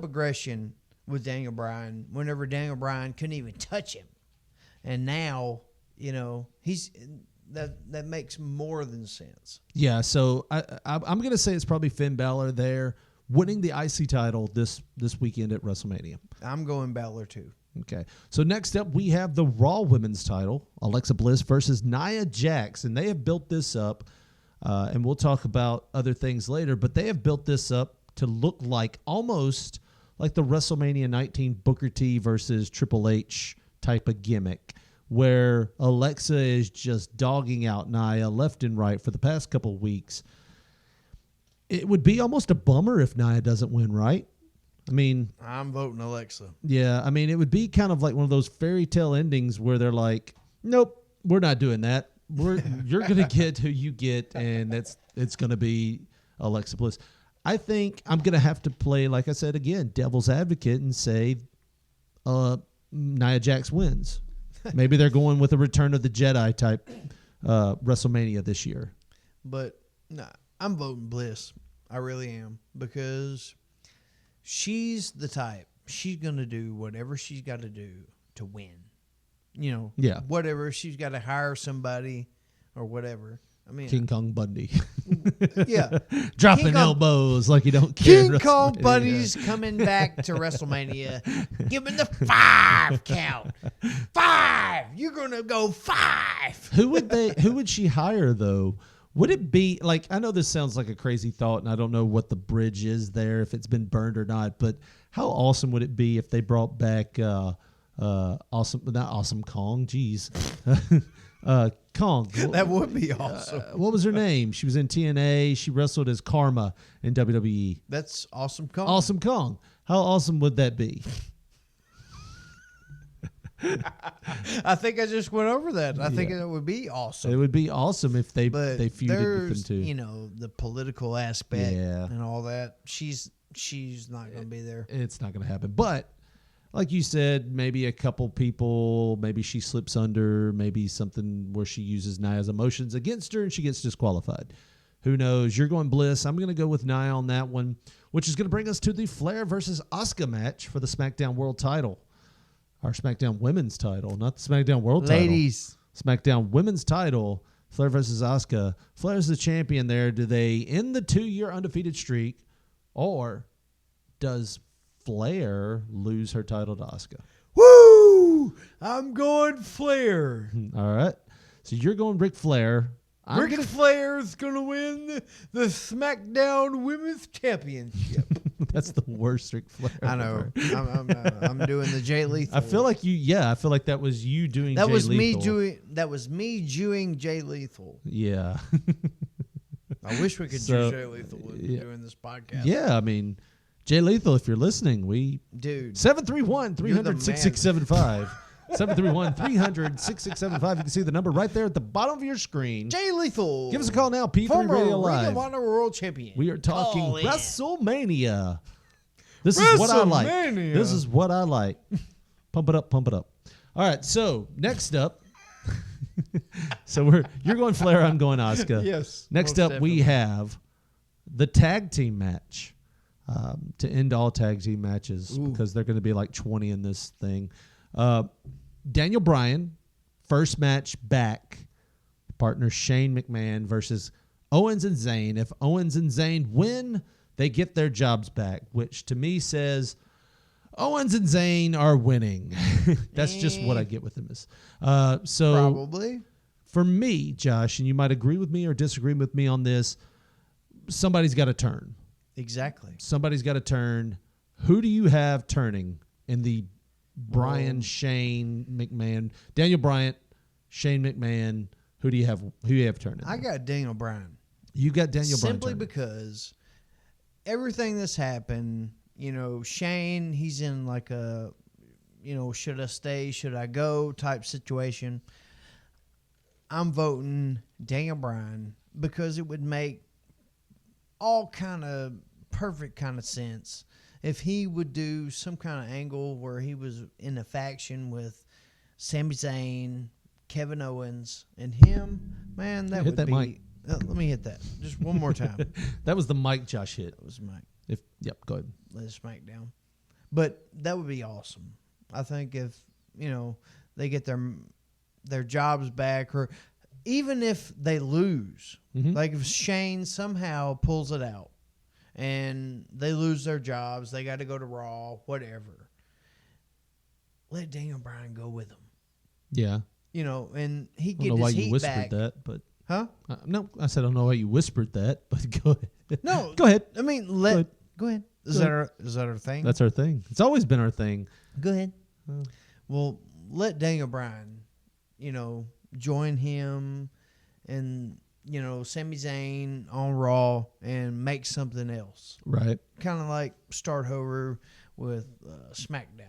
[SPEAKER 2] aggression with Daniel Bryan whenever Daniel Bryan couldn't even touch him, and now he's that makes more than sense.
[SPEAKER 1] Yeah, so I'm going to say it's probably Finn Balor there winning the IC title this weekend at WrestleMania.
[SPEAKER 2] I'm going Balor too.
[SPEAKER 1] Okay. So next up, we have the Raw Women's title, Alexa Bliss versus Nia Jax. And they have built this up, and we'll talk about other things later, but they have built this up to look like almost like the WrestleMania 19 Booker T versus Triple H type of gimmick, where Alexa is just dogging out Nia left and right for the past couple of weeks. It would be almost a bummer if Nia doesn't win, right? I mean,
[SPEAKER 2] I'm voting Alexa.
[SPEAKER 1] yeah, I mean, it would be kind of like one of those fairy tale endings where they're like, nope, we're not doing that. You're going to get who you get, and it's going to be Alexa Bliss. I think I'm going to have to play, like I said, again, devil's advocate and say Nia Jax wins. Maybe they're going with a Return of the Jedi type WrestleMania this year.
[SPEAKER 2] But nah, I'm voting Bliss. I really am, because she's the type. She's going to do whatever she's got to do to win.
[SPEAKER 1] Yeah.
[SPEAKER 2] Whatever. She's got to hire somebody or whatever. I mean,
[SPEAKER 1] King Kong Bundy.
[SPEAKER 2] yeah.
[SPEAKER 1] Dropping
[SPEAKER 2] King Kong-
[SPEAKER 1] elbows like you don't care.
[SPEAKER 2] King Kong
[SPEAKER 1] WrestleMania.
[SPEAKER 2] Bundy's coming back to WrestleMania. Give him the 5 count. 5. You're going to go 5.
[SPEAKER 1] Who would she hire though? Would it be like, I know this sounds like a crazy thought and I don't know what the bridge is there, if it's been burned or not, but how awesome would it be if they brought back not Awesome Kong, geez. Kong.
[SPEAKER 2] That would be awesome.
[SPEAKER 1] What was her name? She was in TNA. She wrestled as Karma in WWE.
[SPEAKER 2] That's Awesome Kong.
[SPEAKER 1] Awesome Kong. How awesome would that be?
[SPEAKER 2] I think I just went over that. I think it would be awesome.
[SPEAKER 1] It would be awesome if they
[SPEAKER 2] But
[SPEAKER 1] feuded with them
[SPEAKER 2] there's,
[SPEAKER 1] too.
[SPEAKER 2] the political aspect
[SPEAKER 1] Yeah.
[SPEAKER 2] and all that. She's not going to be there.
[SPEAKER 1] It's not going to happen. But like you said, maybe a couple people, maybe she slips under, maybe something where she uses Nia's emotions against her and she gets disqualified. Who knows? You're going Bliss. I'm going to go with Nia on that one, which is going to bring us to the Flair versus Asuka match for the SmackDown World title. Our SmackDown Women's title, not the SmackDown World
[SPEAKER 2] Ladies.
[SPEAKER 1] title. SmackDown Women's title, Flair versus Asuka. Flair's the champion there. Do they end the 2-year undefeated streak, or does Flair lose her title to Asuka?
[SPEAKER 2] Woo! I'm going Flair.
[SPEAKER 1] All right. So you're going Ric Flair.
[SPEAKER 2] Ric Flair's going to win the SmackDown Women's Championship.
[SPEAKER 1] That's the worst Ric Flair.
[SPEAKER 2] I know. I'm doing the Jay Lethal.
[SPEAKER 1] I feel like I feel like that was you doing
[SPEAKER 2] that
[SPEAKER 1] Jay
[SPEAKER 2] was
[SPEAKER 1] Lethal.
[SPEAKER 2] That was me doing Jay Lethal.
[SPEAKER 1] Yeah.
[SPEAKER 2] I wish we could do Jay Lethal doing this podcast.
[SPEAKER 1] Yeah, I mean, Jay Lethal, if you're listening,
[SPEAKER 2] Dude.
[SPEAKER 1] 731-300-6675. 731-300-6675. You can see the number right there at the bottom of your screen.
[SPEAKER 2] Jay Lethal.
[SPEAKER 1] Give us a call now, P3
[SPEAKER 2] former
[SPEAKER 1] Radio
[SPEAKER 2] Ring
[SPEAKER 1] Live.
[SPEAKER 2] of Honor World Champion.
[SPEAKER 1] We are talking
[SPEAKER 2] Call in.
[SPEAKER 1] WrestleMania. This is what I like.
[SPEAKER 2] WrestleMania.
[SPEAKER 1] This is what I like. Pump it up, pump it up. All right, so next up. You're going Flair, I'm going Asuka.
[SPEAKER 2] Yes.
[SPEAKER 1] Next up, we have the tag team match to end all tag team matches because they're going to be like 20 in this thing. Daniel Bryan, first match back, partner Shane McMahon versus Owens and Zayn. If Owens and Zayn win, they get their jobs back, which to me says Owens and Zayn are winning. That's just what I get with them. So
[SPEAKER 2] probably
[SPEAKER 1] for me, Josh, and you might agree with me or disagree with me on this, somebody's got to turn.
[SPEAKER 2] Exactly.
[SPEAKER 1] Somebody's got to turn. Who do you have turning in the Bryan, Shane, McMahon, Daniel Bryan, Shane McMahon? Who do you have? Who you have turning?
[SPEAKER 2] I got Daniel Bryan.
[SPEAKER 1] You got Daniel Bryan
[SPEAKER 2] simply
[SPEAKER 1] turning.
[SPEAKER 2] Because everything that's happened. Shane, he's in like a, should I stay, should I go type situation. I'm voting Daniel Bryan because it would make all kind of perfect kind of sense if he would do some kind of angle where he was in a faction with Sami Zayn, Kevin Owens, and him. Man, that would
[SPEAKER 1] that
[SPEAKER 2] be.
[SPEAKER 1] mic.
[SPEAKER 2] Let me hit that just one more time.
[SPEAKER 1] That was the mic Josh hit.
[SPEAKER 2] That was Mike.
[SPEAKER 1] Go ahead.
[SPEAKER 2] Let SmackDown. But that would be awesome. I think if, they get their jobs back, or even if they lose, like if Shane somehow pulls it out and they lose their jobs, they got to go to Raw, whatever. Let Daniel Bryan go with them.
[SPEAKER 1] Yeah.
[SPEAKER 2] And he
[SPEAKER 1] I don't
[SPEAKER 2] get
[SPEAKER 1] know
[SPEAKER 2] his
[SPEAKER 1] why
[SPEAKER 2] heat
[SPEAKER 1] you whispered
[SPEAKER 2] back.
[SPEAKER 1] that, but
[SPEAKER 2] Huh?
[SPEAKER 1] no, I said I don't know why you whispered that, but go ahead.
[SPEAKER 2] No,
[SPEAKER 1] go ahead.
[SPEAKER 2] I mean, go ahead. Is that our thing?
[SPEAKER 1] That's our thing. It's always been our thing.
[SPEAKER 2] Go ahead. Well, let Daniel Bryan, join him and, Sami Zayn on Raw and make something else.
[SPEAKER 1] Right.
[SPEAKER 2] Kind of like start over with SmackDown.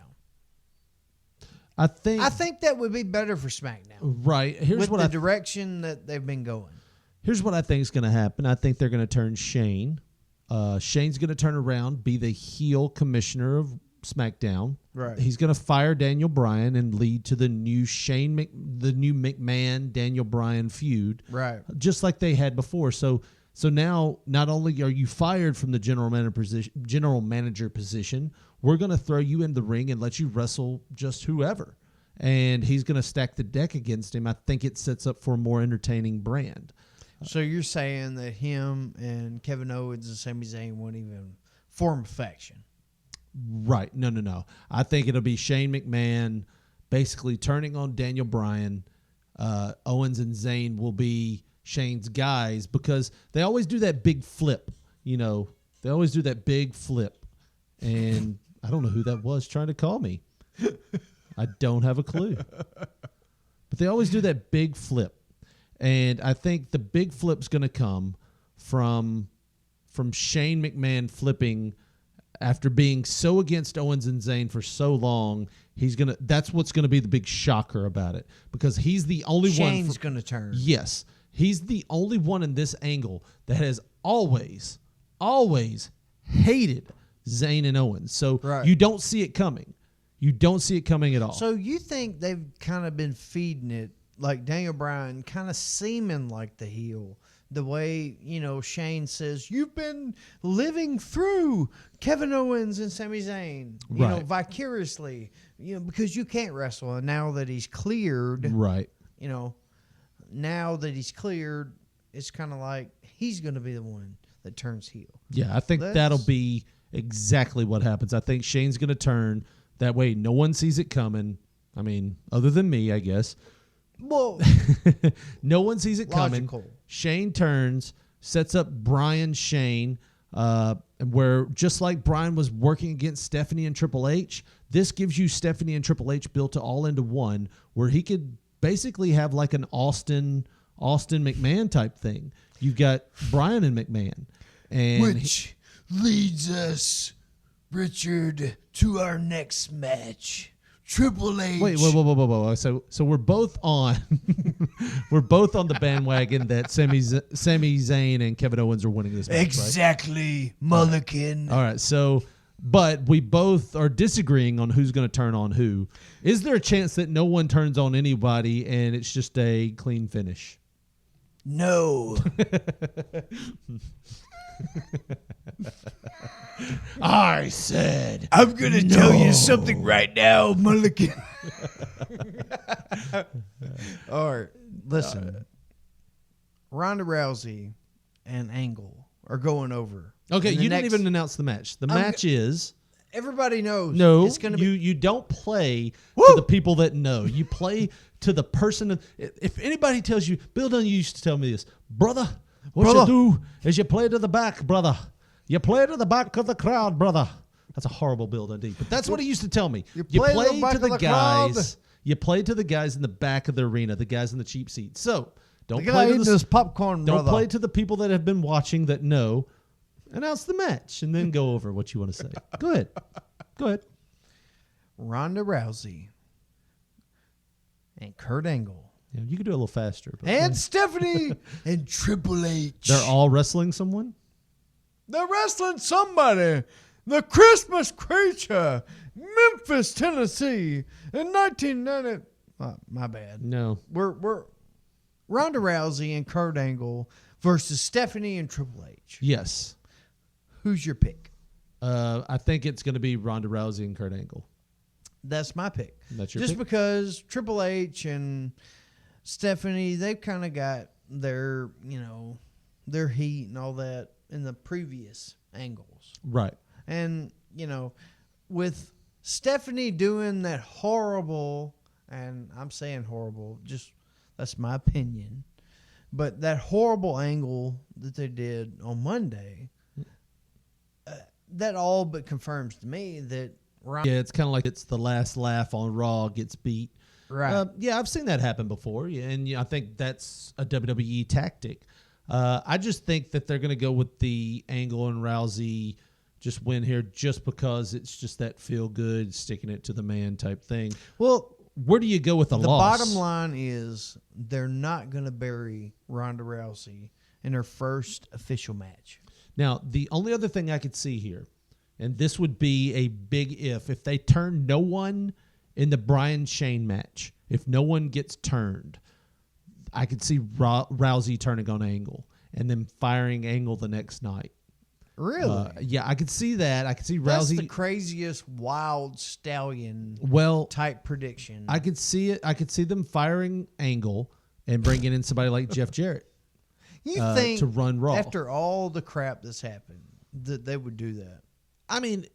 [SPEAKER 1] I think
[SPEAKER 2] that would be better for SmackDown.
[SPEAKER 1] Right. Here's
[SPEAKER 2] with the direction that they've been going.
[SPEAKER 1] Here's what I think is going to happen. I think they're going to turn Shane. Shane's going to turn around, be the heel commissioner of SmackDown.
[SPEAKER 2] Right.
[SPEAKER 1] He's going to fire Daniel Bryan and lead to the new McMahon Daniel Bryan feud.
[SPEAKER 2] Right.
[SPEAKER 1] Just like they had before. So now not only are you fired from the general manager position, we're going to throw you in the ring and let you wrestle just whoever. And he's going to stack the deck against him. I think it sets up for a more entertaining brand.
[SPEAKER 2] So you're saying that him and Kevin Owens and Sami Zayn won't even form a faction?
[SPEAKER 1] Right. No. I think it'll be Shane McMahon basically turning on Daniel Bryan. Owens and Zayn will be Shane's guys because they always do that big flip. They always do that big flip. And I don't know who that was trying to call me. I don't have a clue. But they always do that big flip. And I think the big flip's going to come from Shane McMahon flipping after being so against Owens and Zayn for so long. That's what's going to be the big shocker about it because he's the only one.
[SPEAKER 2] Shane's going to turn.
[SPEAKER 1] Yes. He's the only one in this angle that has always hated Zayn and Owens. So You don't see it coming. You don't see it coming at all.
[SPEAKER 2] So you think they've kind of been feeding it, like Daniel Bryan kind of seeming like the heel, the way, Shane says, you've been living through Kevin Owens and Sami Zayn, vicariously, because you can't wrestle. And now that he's cleared,
[SPEAKER 1] right.
[SPEAKER 2] Now that he's cleared, it's kind of like he's going to be the one that turns heel.
[SPEAKER 1] Yeah, I think that'll be exactly what happens. I think Shane's going to turn. That way no one sees it coming. I mean, other than me, I guess.
[SPEAKER 2] Well,
[SPEAKER 1] No one sees it coming.
[SPEAKER 2] Logical.
[SPEAKER 1] Shane turns, sets up Brian Shane, where just like Brian was working against Stephanie and Triple H, this gives you Stephanie and Triple H built all into one, where he could basically have like an Austin McMahon type thing. You've got Brian and McMahon, and
[SPEAKER 2] leads us, Richard, to our next match. Triple H.
[SPEAKER 1] Wait. So we're both on, we're both on the bandwagon that Sami Zayn and Kevin Owens are winning this match,
[SPEAKER 2] Exactly, Mulligan.
[SPEAKER 1] All right. So, but we both are disagreeing on who's going to turn on who. Is there a chance that no one turns on anybody and it's just a clean finish?
[SPEAKER 2] No.
[SPEAKER 1] I said,
[SPEAKER 2] I'm going to tell you something right now, Mulligan. All right, listen. Ronda Rousey and Angle are going over.
[SPEAKER 1] okay,
[SPEAKER 2] And the
[SPEAKER 1] you didn't
[SPEAKER 2] next-
[SPEAKER 1] even announce the match. The match is
[SPEAKER 2] Everybody knows.
[SPEAKER 1] no.
[SPEAKER 2] It's going to be.
[SPEAKER 1] You don't play to the people that know. You play to the person. If anybody tells you, Bill Dunn used to tell me this, brother. What you do is you play to the back, brother. You play to the back of the crowd, brother. That's a horrible Bill Dundee, but that's what he used to tell me. You play to the guys. You play to the guys in the back of the arena, the guys in the cheap seats. So don't play to
[SPEAKER 2] this popcorn,
[SPEAKER 1] don't
[SPEAKER 2] brother.
[SPEAKER 1] play to the people that have been watching that know. Announce the match and then go over what you want to say. Go ahead.
[SPEAKER 2] Ronda Rousey and Kurt Angle.
[SPEAKER 1] Yeah, you can do it a little faster. But
[SPEAKER 2] And Stephanie and Triple H.
[SPEAKER 1] they're all wrestling someone?
[SPEAKER 2] They're wrestling somebody. The Christmas Creature. Memphis, Tennessee. In 1990. My bad.
[SPEAKER 1] No.
[SPEAKER 2] We're Ronda Rousey and Kurt Angle versus Stephanie and Triple H.
[SPEAKER 1] Yes.
[SPEAKER 2] Who's your pick?
[SPEAKER 1] I think it's going to be Ronda Rousey and Kurt Angle.
[SPEAKER 2] That's my pick.
[SPEAKER 1] That's your
[SPEAKER 2] Just
[SPEAKER 1] pick?
[SPEAKER 2] because Triple H and Stephanie, they've kind of got their, their heat and all that in the previous angles.
[SPEAKER 1] Right.
[SPEAKER 2] And, with Stephanie doing that horrible, and I'm saying horrible, just that's my opinion, but that horrible angle that they did on Monday, that all but confirms to me that
[SPEAKER 1] Yeah, it's kind of like it's the last laugh on Raw gets beat.
[SPEAKER 2] Right.
[SPEAKER 1] Yeah, I've seen that happen before, and I think that's a WWE tactic. I just think that they're going to go with the Angle and Rousey just win here just because it's just that feel good, sticking it to the man type thing.
[SPEAKER 2] Well,
[SPEAKER 1] where do you go with the loss?
[SPEAKER 2] bottom line is they're not going to bury Ronda Rousey in her first official match.
[SPEAKER 1] Now, the only other thing I could see here, and this would be a big if they turn no one in the Brian Shane match, if no one gets turned, I could see Rousey turning on Angle and then firing Angle the next night.
[SPEAKER 2] Really?
[SPEAKER 1] Yeah, I could see that. I could see
[SPEAKER 2] That's
[SPEAKER 1] Rousey.
[SPEAKER 2] the craziest wild stallion
[SPEAKER 1] Well,
[SPEAKER 2] type prediction.
[SPEAKER 1] I could see it. I could see them firing Angle and bringing in somebody like Jeff Jarrett.
[SPEAKER 2] You think
[SPEAKER 1] to run Raw
[SPEAKER 2] after all the crap that's happened that they would do that?
[SPEAKER 1] I mean,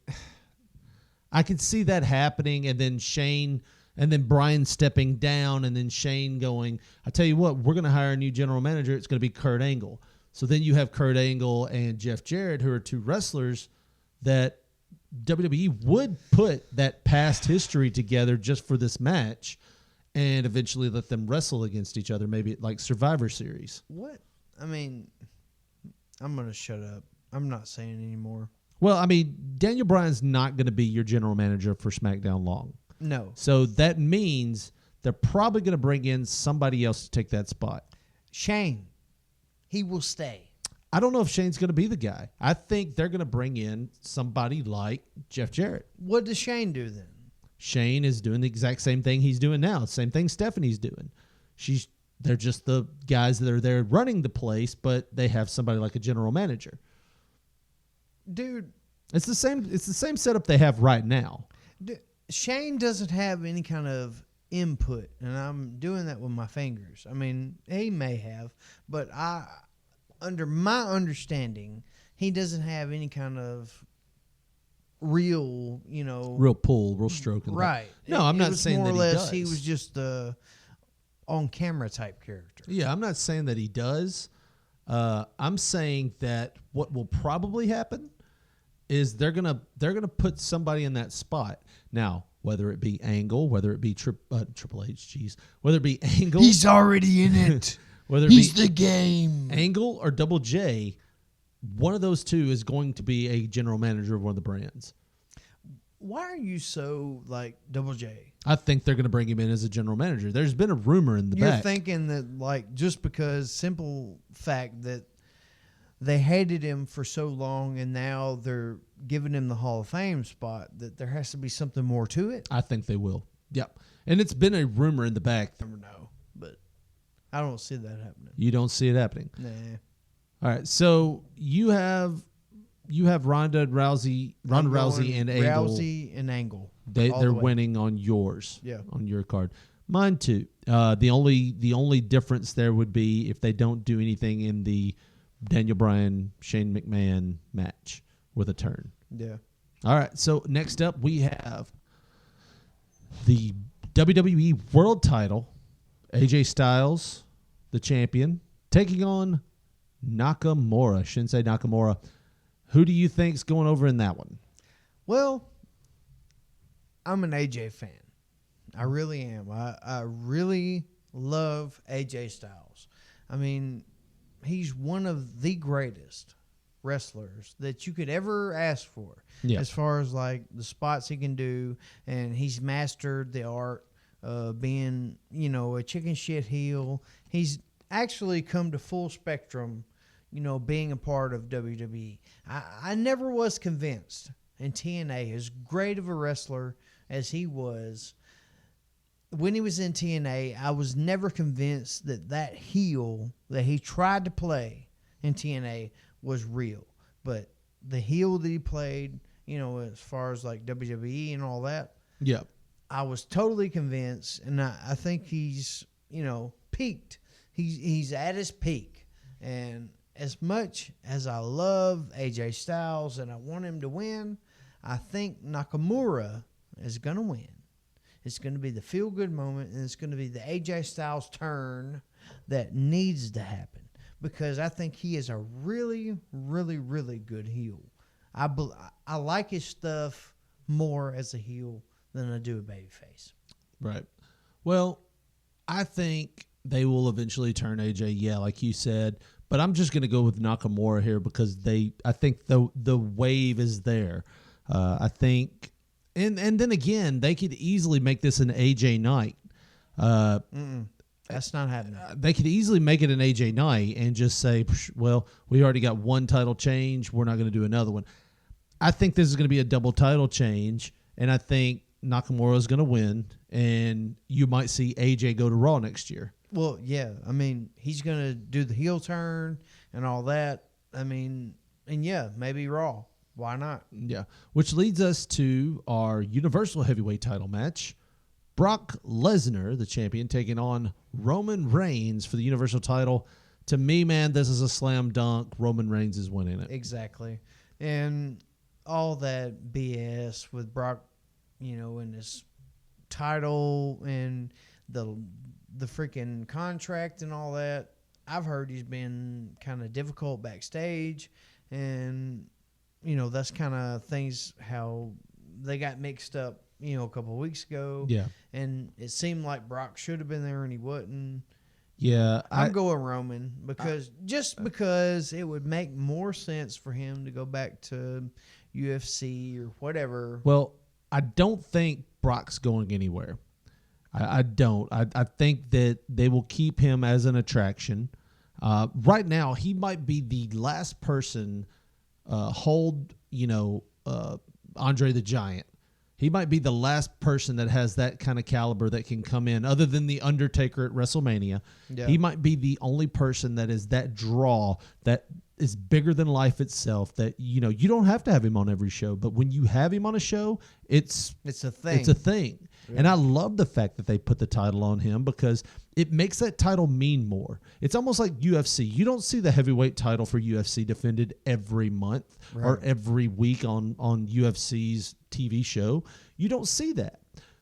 [SPEAKER 1] I could see that happening, and then Shane, and then Brian stepping down, and then Shane going, I tell you what, we're going to hire a new general manager. It's going to be Kurt Angle. So then you have Kurt Angle and Jeff Jarrett, who are two wrestlers that WWE would put that past history together just for this match and eventually let them wrestle against each other, maybe like Survivor Series.
[SPEAKER 2] What? I mean, I'm going to shut up. I'm not saying anymore.
[SPEAKER 1] Well, I mean, Daniel Bryan's not going to be your general manager for SmackDown long.
[SPEAKER 2] No.
[SPEAKER 1] So that means they're probably going to bring in somebody else to take that spot.
[SPEAKER 2] Shane, he will stay.
[SPEAKER 1] I don't know if Shane's going to be the guy. I think they're going to bring in somebody like Jeff Jarrett.
[SPEAKER 2] What does Shane do then?
[SPEAKER 1] Shane is doing the exact same thing he's doing now. Same thing Stephanie's doing. They're just the guys that are there running the place, but they have somebody like a general manager.
[SPEAKER 2] Dude,
[SPEAKER 1] It's the same setup they have right now.
[SPEAKER 2] Shane doesn't have any kind of input, and I'm doing that with my fingers. I mean, he may have, but under my understanding, he doesn't have any kind of real,
[SPEAKER 1] Real pull, real stroke.
[SPEAKER 2] Right.
[SPEAKER 1] No, I'm
[SPEAKER 2] It
[SPEAKER 1] not
[SPEAKER 2] was
[SPEAKER 1] saying
[SPEAKER 2] more
[SPEAKER 1] that
[SPEAKER 2] or less
[SPEAKER 1] he does.
[SPEAKER 2] he was just on camera type character.
[SPEAKER 1] Yeah, I'm not saying that he does. I'm saying that what will probably happen is they're gonna put somebody in that spot. Now, whether it be Angle, whether it be Triple H, whether it be Angle,
[SPEAKER 2] He's already in it.
[SPEAKER 1] whether it
[SPEAKER 2] He's
[SPEAKER 1] be
[SPEAKER 2] the game.
[SPEAKER 1] Angle or Double J, one of those two is going to be a general manager of one of the brands.
[SPEAKER 2] Why are you so like Double J?
[SPEAKER 1] I think they're going to bring him in as a general manager. There's been a rumor in the
[SPEAKER 2] You're
[SPEAKER 1] back.
[SPEAKER 2] thinking that like just because simple fact that they hated him for so long and now they're giving him the Hall of Fame spot, that there has to be something more to it?
[SPEAKER 1] I think they will. Yep. And it's been a rumor in the back.
[SPEAKER 2] I never know, but I don't see that happening.
[SPEAKER 1] You don't see it happening.
[SPEAKER 2] Nah.
[SPEAKER 1] All right. So you have Ronda Rousey and Angle.
[SPEAKER 2] Rousey and Angle.
[SPEAKER 1] They're winning on yours.
[SPEAKER 2] Yeah.
[SPEAKER 1] On your card. Mine too. The only difference there would be if they don't do anything in the Daniel Bryan, Shane McMahon match with a turn.
[SPEAKER 2] Yeah.
[SPEAKER 1] All right. So next up we have the WWE World Title. AJ Styles, the champion, taking on Nakamura, Shinsuke Nakamura. Who do you think's going over in that one?
[SPEAKER 2] Well, I'm an AJ fan. I really am. I really love AJ Styles. I mean, he's one of the greatest wrestlers that you could ever ask for.
[SPEAKER 1] Yeah.
[SPEAKER 2] As far as like the spots he can do, and he's mastered the art of being, a chicken shit heel. He's actually come to full spectrum, being a part of WWE. I never was convinced in TNA, as great of a wrestler as he was, when he was in TNA, I was never convinced that heel that he tried to play in TNA was real. But the heel that he played, as far as like WWE and all that,
[SPEAKER 1] Yeah.
[SPEAKER 2] I was totally convinced, and I think he's, peaked. He's at his peak. And as much as I love AJ Styles and I want him to win, I think Nakamura is going to win. It's going to be the feel-good moment, and it's going to be the AJ Styles turn that needs to happen, because I think he is a really, really, really good heel. I like his stuff more as a heel than I do a babyface.
[SPEAKER 1] Right. Well, I think they will eventually turn AJ, yeah, like you said. But I'm just going to go with Nakamura here because I think the wave is there. I think, and then again, they could easily make this an AJ night.
[SPEAKER 2] That's not happening.
[SPEAKER 1] They could easily make it an AJ night and just say, well, we already got one title change. We're not going to do another one. I think this is going to be a double title change, and I think Nakamura is going to win, and you might see AJ go to Raw next year.
[SPEAKER 2] Well, yeah. I mean, he's going to do the heel turn and all that. I mean, and yeah, maybe Raw. Why not?
[SPEAKER 1] Yeah. Which leads us to our Universal Heavyweight title match. Brock Lesnar, the champion, taking on Roman Reigns for the Universal title. To me, man, this is a slam dunk. Roman Reigns is winning it.
[SPEAKER 2] Exactly. And all that BS with Brock, and his title and the freaking contract and all that. I've heard he's been kind of difficult backstage, and that's kind of things how they got mixed up, a couple of weeks ago.
[SPEAKER 1] Yeah.
[SPEAKER 2] And it seemed like Brock should have been there and he wasn't.
[SPEAKER 1] Yeah.
[SPEAKER 2] I'm going Roman because it would make more sense for him to go back to UFC or whatever.
[SPEAKER 1] Well, I don't think Brock's going anywhere. I don't. I think that they will keep him as an attraction. Right now, he might be the last person hold, Andre the Giant. He might be the last person that has that kind of caliber that can come in, other than The Undertaker at WrestleMania.
[SPEAKER 2] Yeah.
[SPEAKER 1] He might be the only person that is that draw that is bigger than life itself, that, you don't have to have him on every show. But when you have him on a show, it's
[SPEAKER 2] a thing.
[SPEAKER 1] It's a thing. Yeah. And I love the fact that they put the title on him because it makes that title mean more. It's almost like UFC. You don't see the heavyweight title for UFC defended every month or every week on UFC's TV show. You don't see that.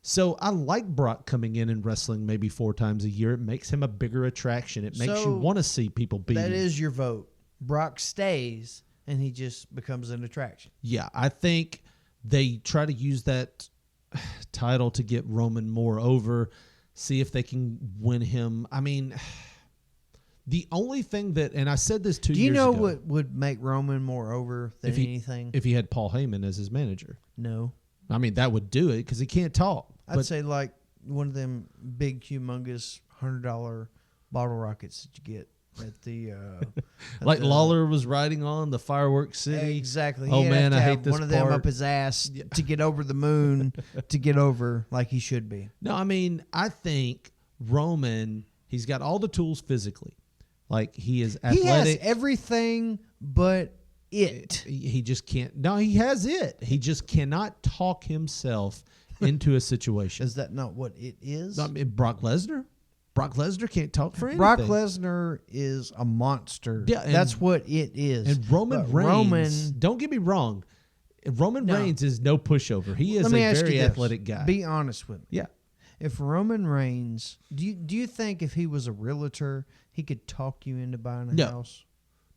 [SPEAKER 1] So I like Brock coming in and wrestling maybe 4 times a year. It makes him a bigger attraction. It makes you want to see people beat
[SPEAKER 2] That
[SPEAKER 1] him.
[SPEAKER 2] is your vote. Brock stays, and he just becomes an attraction.
[SPEAKER 1] Yeah, I think they try to use that title to get Roman more over, see if they can win him. I mean, the only thing that, and I said this 2 years ago.
[SPEAKER 2] Do you know what would make Roman more over than anything?
[SPEAKER 1] If he had Paul Heyman as his manager.
[SPEAKER 2] No.
[SPEAKER 1] I mean, that would do it because he can't talk.
[SPEAKER 2] I'd say like one of them big, humongous $100 bottle rockets that you get at the
[SPEAKER 1] like Lawler was riding on the Fireworks City.
[SPEAKER 2] Exactly.
[SPEAKER 1] Oh man, I hate this
[SPEAKER 2] one of them
[SPEAKER 1] part.
[SPEAKER 2] up his ass to get over the moon, to get over like he should be.
[SPEAKER 1] No, I mean, I think Roman, he's got all the tools physically. Like he is athletic.
[SPEAKER 2] He has everything but it.
[SPEAKER 1] He just can't. No, he has it. He just cannot talk himself into a situation.
[SPEAKER 2] Is that not what it is?
[SPEAKER 1] I mean, Brock Lesnar. Brock Lesnar can't talk for anything.
[SPEAKER 2] Brock Lesnar is a monster.
[SPEAKER 1] Yeah,
[SPEAKER 2] that's what it is.
[SPEAKER 1] And Roman Reigns, don't get me wrong, Roman Reigns is no pushover. He is a very athletic guy.
[SPEAKER 2] Be honest with me.
[SPEAKER 1] Yeah.
[SPEAKER 2] If Roman Reigns, do you think if he was a realtor, he could talk you into buying a house?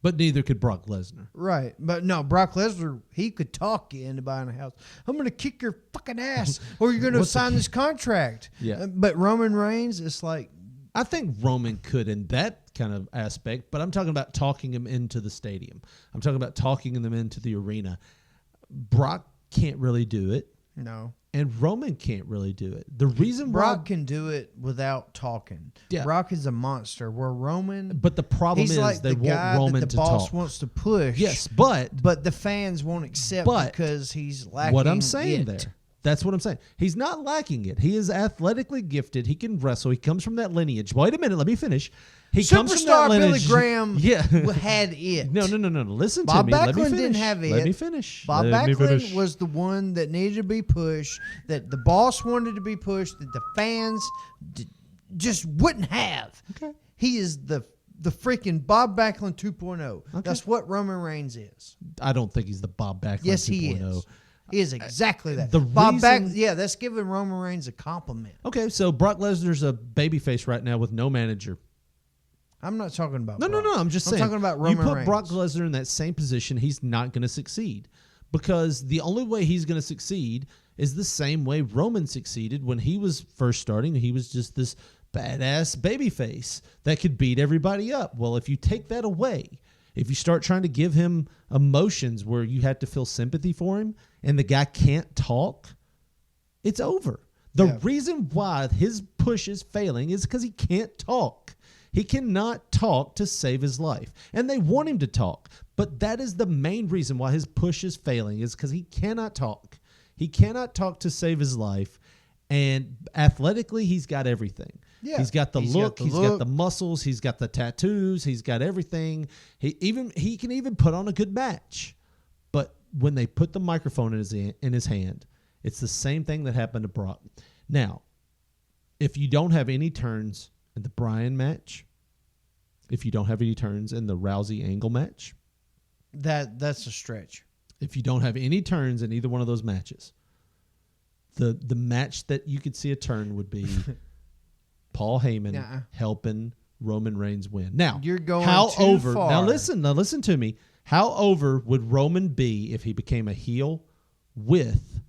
[SPEAKER 1] But neither could Brock Lesnar.
[SPEAKER 2] Right. But no, Brock Lesnar, he could talk you into buying a house. I'm going to kick your fucking ass or you're going to sign this contract.
[SPEAKER 1] Yeah.
[SPEAKER 2] But Roman Reigns, it's like.
[SPEAKER 1] I think Roman could in that kind of aspect, but I'm talking about talking him into the stadium. I'm talking about talking them into the arena. Brock can't really do it.
[SPEAKER 2] No.
[SPEAKER 1] And Roman can't really do it. The reason
[SPEAKER 2] Brock can do it without talking.
[SPEAKER 1] Yeah.
[SPEAKER 2] Brock is a monster. Where Roman,
[SPEAKER 1] but the problem is
[SPEAKER 2] like
[SPEAKER 1] they
[SPEAKER 2] the guy
[SPEAKER 1] want Roman
[SPEAKER 2] that the
[SPEAKER 1] to
[SPEAKER 2] boss
[SPEAKER 1] talk.
[SPEAKER 2] wants to push.
[SPEAKER 1] Yes, but
[SPEAKER 2] the fans won't accept because he's lacking.
[SPEAKER 1] What I'm saying
[SPEAKER 2] it.
[SPEAKER 1] there. That's what I'm saying. He's not lacking it. He is athletically gifted. He can wrestle. He comes from that lineage. Wait a minute. Let me finish. He comes from that
[SPEAKER 2] Superstar Billy
[SPEAKER 1] lineage.
[SPEAKER 2] Graham
[SPEAKER 1] Yeah.
[SPEAKER 2] had it.
[SPEAKER 1] No. Listen
[SPEAKER 2] Bob
[SPEAKER 1] to me. Let me
[SPEAKER 2] Backlund
[SPEAKER 1] finish.
[SPEAKER 2] didn't have it.
[SPEAKER 1] Let me finish.
[SPEAKER 2] Bob
[SPEAKER 1] Let me
[SPEAKER 2] Backlund
[SPEAKER 1] finish.
[SPEAKER 2] was the one that needed to be pushed, that the boss wanted to be pushed, that the fans just wouldn't have.
[SPEAKER 1] Okay.
[SPEAKER 2] He is the freaking Bob Backlund 2.0.
[SPEAKER 1] Okay.
[SPEAKER 2] That's what Roman Reigns is.
[SPEAKER 1] I don't think he's the Bob Backlund 2.0.
[SPEAKER 2] Yes, he is. He is exactly that. That's giving Roman Reigns a compliment.
[SPEAKER 1] Okay, so Brock Lesnar's a babyface right now with no manager.
[SPEAKER 2] I'm not talking about
[SPEAKER 1] No.
[SPEAKER 2] Brock.
[SPEAKER 1] I'm just saying.
[SPEAKER 2] I'm talking about Roman
[SPEAKER 1] You put
[SPEAKER 2] Reigns.
[SPEAKER 1] Brock Lesnar in that same position, he's not going to succeed. Because the only way he's going to succeed is the same way Roman succeeded when he was first starting. He was just this badass babyface that could beat everybody up. Well, if you take that away, if you start trying to give him emotions where you have to feel sympathy for him and the guy can't talk, it's over. The reason why his push is failing is because he can't talk. He cannot talk to save his life. And they want him to talk. But that is the main reason why his push is failing, is because he cannot talk. He cannot talk to save his life. And athletically, he's got everything.
[SPEAKER 2] Yeah.
[SPEAKER 1] He's got the look. He's got the muscles. He's got the tattoos. He's got everything. He can even put on a good match. But when they put the microphone in his hand, it's the same thing that happened to Brock. Now, if you don't have any turns in the Bryan match, if you don't have any turns in the Rousey Angle match,
[SPEAKER 2] that's a stretch.
[SPEAKER 1] if you don't have any turns in either one of those matches, the match that you could see a turn would be Paul Heyman helping Roman Reigns win. Now,
[SPEAKER 2] you're going
[SPEAKER 1] how
[SPEAKER 2] too
[SPEAKER 1] over?
[SPEAKER 2] far.
[SPEAKER 1] Now listen to me. How over would Roman be if he became a heel with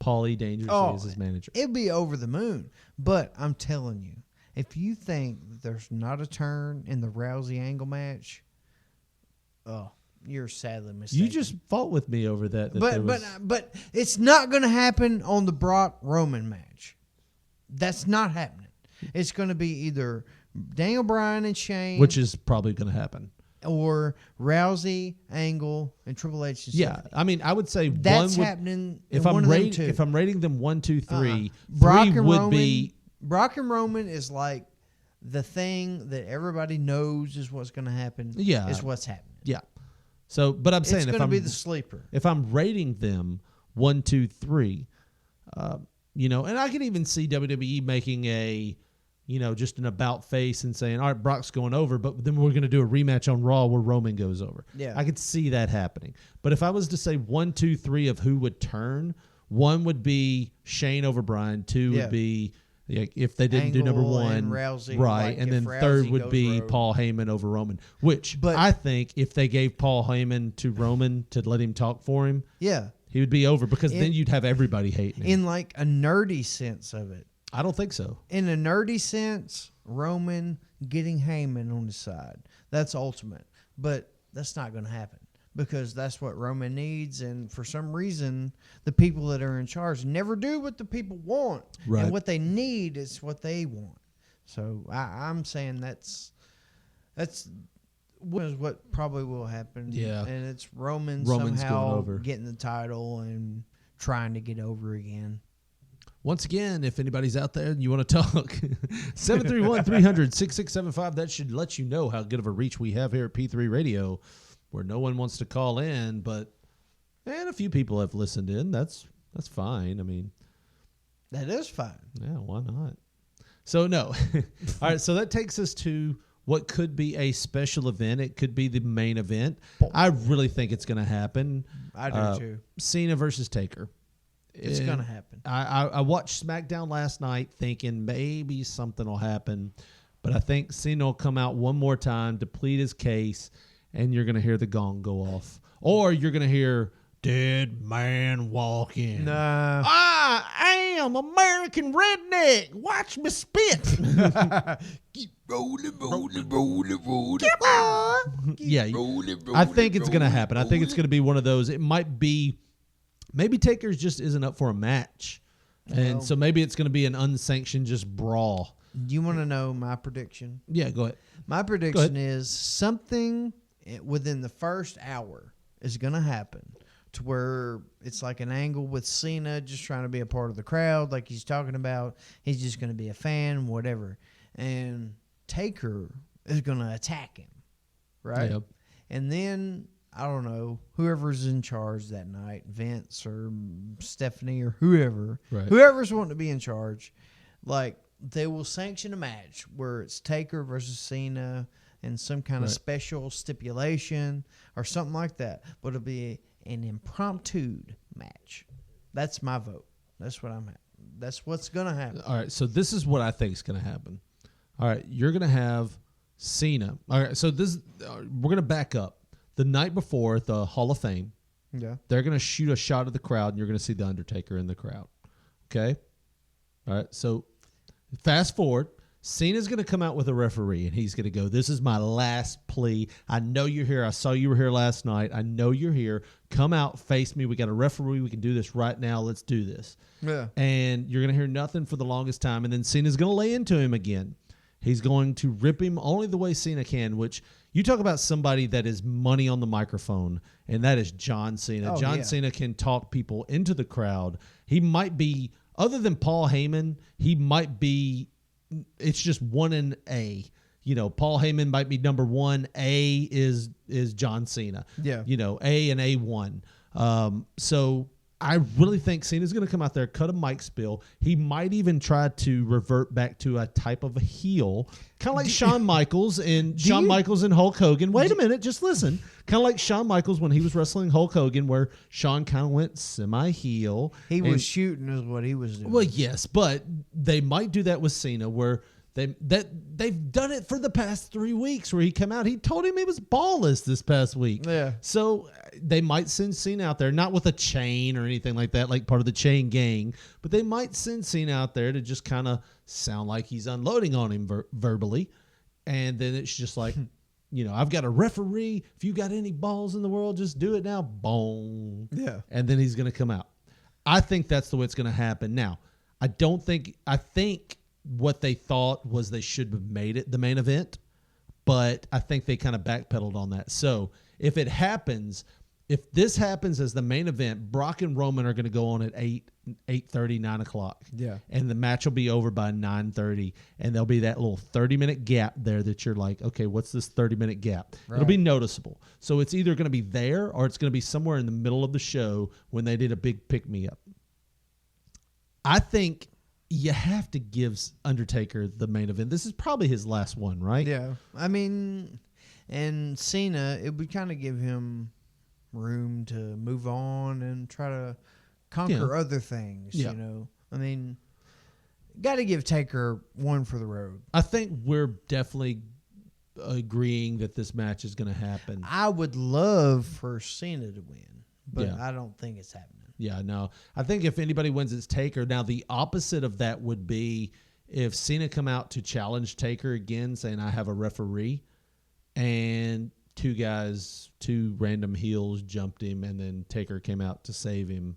[SPEAKER 1] Paulie Dangerously as his manager?
[SPEAKER 2] It'd be over the moon. But I'm telling you, if you think that there's not a turn in the Rousey Angle match, you're sadly mistaken.
[SPEAKER 1] You just fought with me over that.
[SPEAKER 2] But it's not going to happen on the Brock Roman match. That's not happening. It's going to be either Daniel Bryan and Shane,
[SPEAKER 1] which is probably going to happen,
[SPEAKER 2] or Rousey, Angle, and Triple H. And
[SPEAKER 1] yeah, I mean, I would say
[SPEAKER 2] that's
[SPEAKER 1] one would,
[SPEAKER 2] happening.
[SPEAKER 1] If I'm rating them 1, 2, 3,
[SPEAKER 2] Brock
[SPEAKER 1] 3
[SPEAKER 2] and
[SPEAKER 1] would
[SPEAKER 2] Roman,
[SPEAKER 1] be
[SPEAKER 2] Brock and Roman is like the thing that everybody knows is what's going to happen.
[SPEAKER 1] Yeah,
[SPEAKER 2] is what's happening.
[SPEAKER 1] Yeah. So, but I'm saying
[SPEAKER 2] it's going to be the sleeper.
[SPEAKER 1] If I'm rating them 1, 2, 3, and I can even see WWE making a, just an about face and saying, all right, Brock's going over, but then we're going to do a rematch on Raw where Roman goes over.
[SPEAKER 2] Yeah.
[SPEAKER 1] I could see that happening. But if I was to say 1, 2, 3 of who would turn, One would be Shane over Bryan. Two would be if they didn't do number
[SPEAKER 2] Angle
[SPEAKER 1] one,
[SPEAKER 2] and Rousey,
[SPEAKER 1] right?
[SPEAKER 2] like
[SPEAKER 1] And
[SPEAKER 2] if
[SPEAKER 1] then
[SPEAKER 2] Rousey
[SPEAKER 1] third would
[SPEAKER 2] goes
[SPEAKER 1] be
[SPEAKER 2] rogue.
[SPEAKER 1] Paul Heyman over Roman. Which
[SPEAKER 2] But-
[SPEAKER 1] I think if they gave Paul Heyman to Roman to let him talk for him,
[SPEAKER 2] Yeah.
[SPEAKER 1] he would be over because then you'd have everybody hating him.
[SPEAKER 2] In like a nerdy sense of it.
[SPEAKER 1] I don't think so.
[SPEAKER 2] In a nerdy sense, Roman getting Heyman on his side. That's ultimate. But that's not going to happen because that's what Roman needs. And for some reason, the people that are in charge never do what the people want.
[SPEAKER 1] Right.
[SPEAKER 2] And what they need is what they want. So I'm saying that's what probably will happen.
[SPEAKER 1] Yeah.
[SPEAKER 2] And it's Roman's
[SPEAKER 1] going
[SPEAKER 2] somehow
[SPEAKER 1] over.
[SPEAKER 2] getting the title and trying to get over again.
[SPEAKER 1] Once again, if anybody's out there and you want to talk, 731-300-6675. That should let you know how good of a reach we have here at P3 Radio, where no one wants to call in, but a few people have listened in. That's fine. I mean,
[SPEAKER 2] That is fine.
[SPEAKER 1] yeah, why not? So no. All right, so that takes us to what could be a special event. It could be the main event. I really think it's going to happen.
[SPEAKER 2] I do too.
[SPEAKER 1] Cena versus Taker.
[SPEAKER 2] It's
[SPEAKER 1] And
[SPEAKER 2] going to happen.
[SPEAKER 1] I watched SmackDown last night thinking maybe something will happen, but I think Cena will come out one more time to plead his case, and you're going to hear the gong go off. Or you're going to hear dead man walk in.
[SPEAKER 2] Nah.
[SPEAKER 1] I am American redneck. Watch me spit.
[SPEAKER 7] Keep rolling, rolling, rolling, rolling.
[SPEAKER 1] Yeah, I think it's going to happen. I think it's going to be one of those. It might be, maybe Taker's just isn't up for a match. And so maybe it's going to be an unsanctioned just brawl.
[SPEAKER 2] You want to know my prediction?
[SPEAKER 1] Yeah, go ahead.
[SPEAKER 2] My prediction is something within the first hour is going to happen to where it's like an angle with Cena just trying to be a part of the crowd like he's talking about. He's just going to be a fan, whatever. And Taker is going to attack him, right?
[SPEAKER 1] Yep.
[SPEAKER 2] And then, I don't know, whoever's in charge that night, Vince or Stephanie or whoever,
[SPEAKER 1] Right.
[SPEAKER 2] whoever's wanting to be in charge, like they will sanction a match where it's Taker versus Cena and some kind of special stipulation or something like that. But it'll be an impromptu match. That's my vote. That's what I'm at. That's what's going to happen.
[SPEAKER 1] All right, so this is what I think is going to happen. All right, you're going to have Cena. All right, so this we're going to back up. The night before at the Hall of Fame,
[SPEAKER 2] Yeah.
[SPEAKER 1] they're going to shoot a shot of the crowd, and you're going to see The Undertaker in the crowd. Okay? All right, so fast forward. Cena's going to come out with a referee, and he's going to go, this is my last plea. I know you're here. I saw you were here last night. I know you're here. Come out, face me. We got a referee. We can do this right now. Let's do this.
[SPEAKER 2] Yeah.
[SPEAKER 1] And you're going to hear nothing for the longest time, and then Cena's going to lay into him again. He's going to rip him only the way Cena can, which you talk about somebody that is money on the microphone, and that is John Cena.
[SPEAKER 2] Oh,
[SPEAKER 1] John
[SPEAKER 2] yeah.
[SPEAKER 1] Cena can talk people into the crowd. He might be, other than Paul Heyman, he might be, it's just one and A. You know, Paul Heyman might be number one. A is John Cena.
[SPEAKER 2] Yeah.
[SPEAKER 1] You know, A and A1. So I really think Cena's going to come out there, cut a mic spill. He might even try to revert back to a type of a heel, kind of like Shawn Michaels and Hulk Hogan. Wait a minute, just listen. Kind of like Shawn Michaels when he was wrestling Hulk Hogan, where Shawn kind of went semi-heel.
[SPEAKER 2] He
[SPEAKER 1] and-
[SPEAKER 2] was shooting is what he was doing.
[SPEAKER 1] well, yes, but they might do that with Cena, where they've done it for the past 3 weeks. Where he come out, he told him he was ballless this past week.
[SPEAKER 2] Yeah.
[SPEAKER 1] So they might send Cena out there, not with a chain or anything like that, like part of the chain gang, but they might send Cena out there to just kind of sound like he's unloading on him verbally, and then it's just like, you know, I've got a referee. If you got any balls in the world, just do it now. Boom.
[SPEAKER 2] Yeah.
[SPEAKER 1] And then he's going to come out. I think that's the way it's going to happen. Now, I think what they thought was they should have made it the main event, but I think they kind of backpedaled on that. So if this happens as the main event, Brock and Roman are going to go on at 8:30, 9 o'clock.
[SPEAKER 2] Yeah.
[SPEAKER 1] And the match will be over by 9:30, and there'll be that little 30-minute gap there that you're like, okay, what's this 30-minute gap?
[SPEAKER 2] Right.
[SPEAKER 1] It'll be noticeable. So it's either going to be there or it's going to be somewhere in the middle of the show when they did a big pick-me-up. I think you have to give Undertaker the main event. This is probably his last one, right?
[SPEAKER 2] Yeah. I mean, and Cena, it would kind of give him room to move on and try to conquer other things.
[SPEAKER 1] Yeah.
[SPEAKER 2] You know, I mean, got to give Taker one for the road.
[SPEAKER 1] I think we're definitely agreeing that this match is going to happen.
[SPEAKER 2] I would love for Cena to win, but
[SPEAKER 1] Yeah.
[SPEAKER 2] I don't think it's happening.
[SPEAKER 1] Yeah, no. I think if anybody wins, it's Taker. Now, the opposite of that would be if Cena come out to challenge Taker again, saying, I have a referee, and two random heels jumped him, and then Taker came out to save him.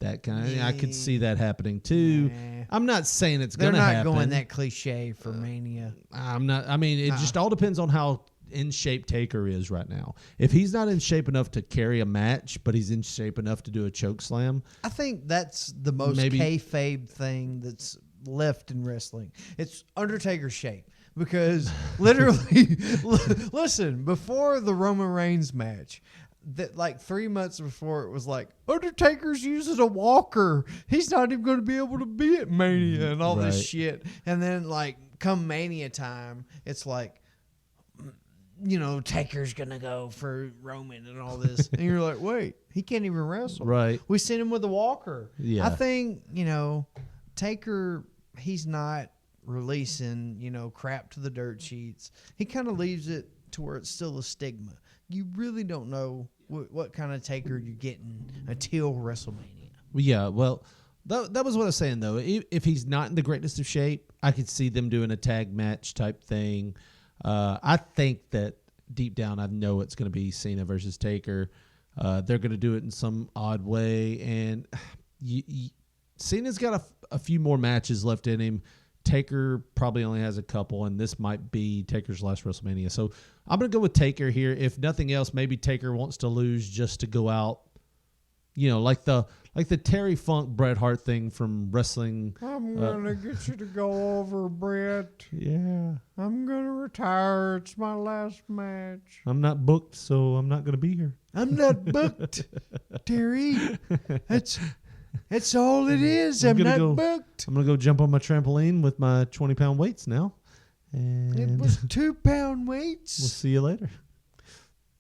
[SPEAKER 1] That kind of, I could see that happening too.
[SPEAKER 2] Nah.
[SPEAKER 1] I'm not saying it's
[SPEAKER 2] They're
[SPEAKER 1] going to
[SPEAKER 2] not
[SPEAKER 1] happen.
[SPEAKER 2] going that cliche for Mania.
[SPEAKER 1] I'm not. I mean, it just all depends on how in shape Taker is right now. If he's not in shape enough to carry a match, but he's in shape enough to do a choke slam,
[SPEAKER 2] I think that's the most kayfabe thing that's left in wrestling. It's Undertaker's shape. Because literally, listen, before the Roman Reigns match, that like 3 months before, it was like, Undertaker's using a walker. He's not even going to be able to be at Mania and all this shit. And then like come Mania time, it's like, you know, Taker's going to go for Roman and all this. And you're like, wait, he can't even wrestle.
[SPEAKER 1] Right.
[SPEAKER 2] We sent him with a walker.
[SPEAKER 1] Yeah.
[SPEAKER 2] I think, you know, Taker, he's not releasing, you know, crap to the dirt sheets. He kind of leaves it to where it's still a stigma. You really don't know what kind of Taker you're getting until WrestleMania.
[SPEAKER 1] Yeah, well, that was what I was saying, though. If he's not in the greatest of shape, I could see them doing a tag match type thing. I think that deep down, I know it's going to be Cena versus Taker. They're going to do it in some odd way, and Cena's got a few more matches left in him. Taker probably only has a couple, and this might be Taker's last WrestleMania. So I'm going to go with Taker here. If nothing else, maybe Taker wants to lose just to go out, you know, like the Terry Funk Bret Hart thing from wrestling.
[SPEAKER 2] I'm going to get you to go over, Bret.
[SPEAKER 1] Yeah.
[SPEAKER 2] I'm going to retire. It's my last match.
[SPEAKER 1] I'm not booked, so I'm not going to be here.
[SPEAKER 2] I'm not booked, Terry. That's all it is. I'm not booked.
[SPEAKER 1] I'm going to go jump on my trampoline with my 20-pound weights now. And
[SPEAKER 2] It was 2-pound weights.
[SPEAKER 1] we'll see you later.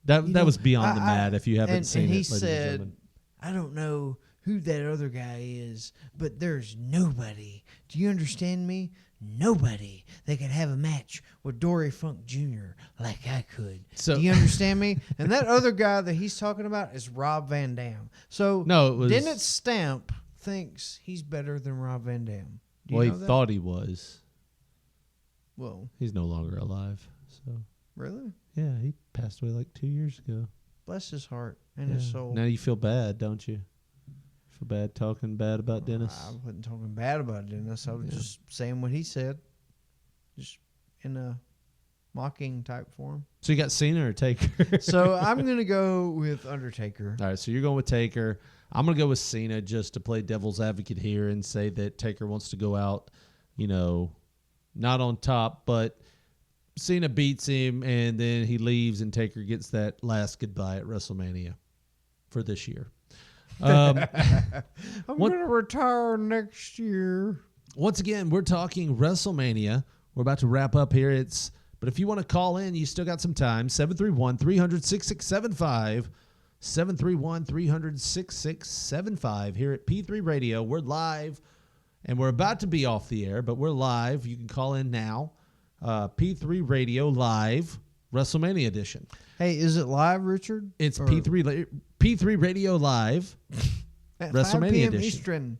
[SPEAKER 1] That was Beyond the Mat if you haven't seen
[SPEAKER 2] and
[SPEAKER 1] it.
[SPEAKER 2] he
[SPEAKER 1] ladies and
[SPEAKER 2] said,
[SPEAKER 1] gentlemen.
[SPEAKER 2] I don't know who that other guy is, but there's nobody. Do you understand me? Nobody that could have a match with Dory Funk Jr. like I could.
[SPEAKER 1] So-
[SPEAKER 2] do you understand me? And that other guy that he's talking about is Rob Van Dam. So
[SPEAKER 1] No, it was-
[SPEAKER 2] Dennis Stamp thinks he's better than Rob Van Dam. Do you
[SPEAKER 1] Well, he
[SPEAKER 2] know that?
[SPEAKER 1] thought he was.
[SPEAKER 2] Well,
[SPEAKER 1] He's no longer alive. So
[SPEAKER 2] really?
[SPEAKER 1] yeah, he passed away like 2 years ago.
[SPEAKER 2] Bless his heart and his soul.
[SPEAKER 1] Now you feel bad, don't you? Feel bad talking bad about Dennis?
[SPEAKER 2] I wasn't talking bad about Dennis. I was just saying what he said, just in a mocking type form.
[SPEAKER 1] So you got Cena or Taker?
[SPEAKER 2] So I'm going to go with Undertaker.
[SPEAKER 1] All right, so you're going with Taker. I'm going to go with Cena just to play devil's advocate here and say that Taker wants to go out, you know, not on top, but Cena beats him and then he leaves and Taker gets that last goodbye at WrestleMania for this year.
[SPEAKER 2] I'm going to retire next year.
[SPEAKER 1] Once again, we're talking WrestleMania. We're about to wrap up here. But if you want to call in, you still got some time. 731-300-6675. 731-300-6675 here at P3 Radio. We're live, and we're about to be off the air, but we're live. You can call in now. P3 Radio Live, WrestleMania edition.
[SPEAKER 2] Hey, is it live, Richard?
[SPEAKER 1] It's
[SPEAKER 2] Or
[SPEAKER 1] P3 Radio Live,
[SPEAKER 2] at
[SPEAKER 1] WrestleMania
[SPEAKER 2] 5 p.m.
[SPEAKER 1] edition.
[SPEAKER 2] Eastern.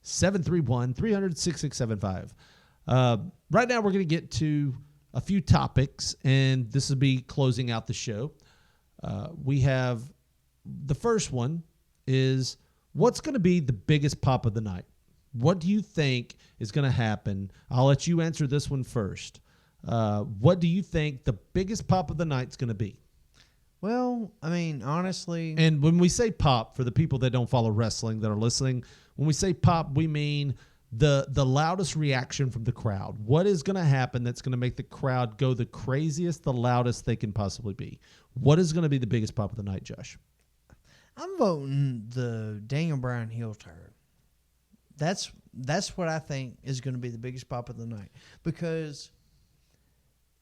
[SPEAKER 1] 731-300-6675. Right now, we're going to get to a few topics, and this will be closing out the show. We have the first one is what's going to be the biggest pop of the night? What do you think is going to happen? I'll let you answer this one first. What do you think the biggest pop of the night is going to be?
[SPEAKER 2] Well, I mean, honestly.
[SPEAKER 1] And when we say pop, for the people that don't follow wrestling that are listening, when we say pop, we mean the loudest reaction from the crowd. What is going to happen that's going to make the crowd go the craziest, the loudest they can possibly be? What is going to be the biggest pop of the night, Josh?
[SPEAKER 2] I'm voting the Daniel Bryan heel turn. That's what I think is going to be the biggest pop of the night, because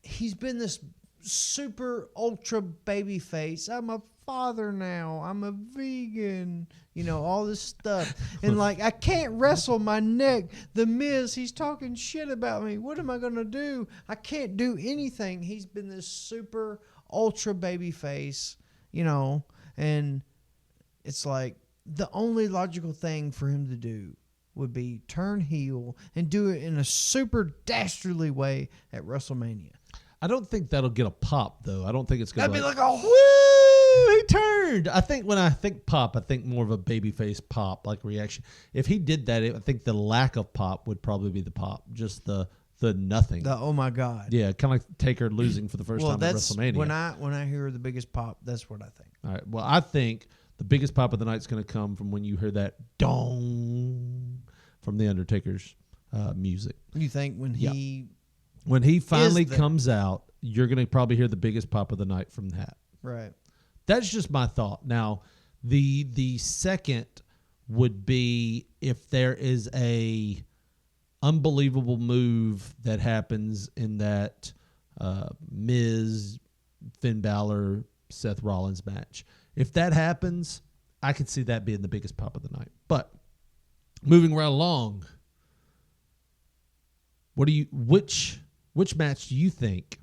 [SPEAKER 2] he's been this super ultra baby face. I'm a father now. I'm a vegan. You know, all this stuff. And like, I can't wrestle my neck. The Miz, he's talking shit about me. What am I going to do? I can't do anything. He's been this super ultra baby face, you know, and it's like the only logical thing for him to do would be turn heel and do it in a super dastardly way at WrestleMania.
[SPEAKER 1] I don't think that'll get a pop, though. I don't think it's going to
[SPEAKER 2] That'd be like
[SPEAKER 1] a woo, he turned. I think when I think pop, I think more of a babyface pop, like reaction. If he did that, I think the lack of pop would probably be the pop, just the nothing.
[SPEAKER 2] The oh my God.
[SPEAKER 1] Yeah, kind of like Taker losing for the first time at WrestleMania.
[SPEAKER 2] When I hear the biggest pop, that's what I think.
[SPEAKER 1] All right. Well, I think the biggest pop of the night is going to come from when you hear that dong from the Undertaker's music.
[SPEAKER 2] You think when
[SPEAKER 1] he finally comes out, you're going to probably hear the biggest pop of the night from that.
[SPEAKER 2] Right.
[SPEAKER 1] That's just my thought. Now, the second would be if there is a unbelievable move that happens in that Miz, Finn Balor, Seth Rollins match. If that happens, I could see that being the biggest pop of the night. But moving right along, which match do you think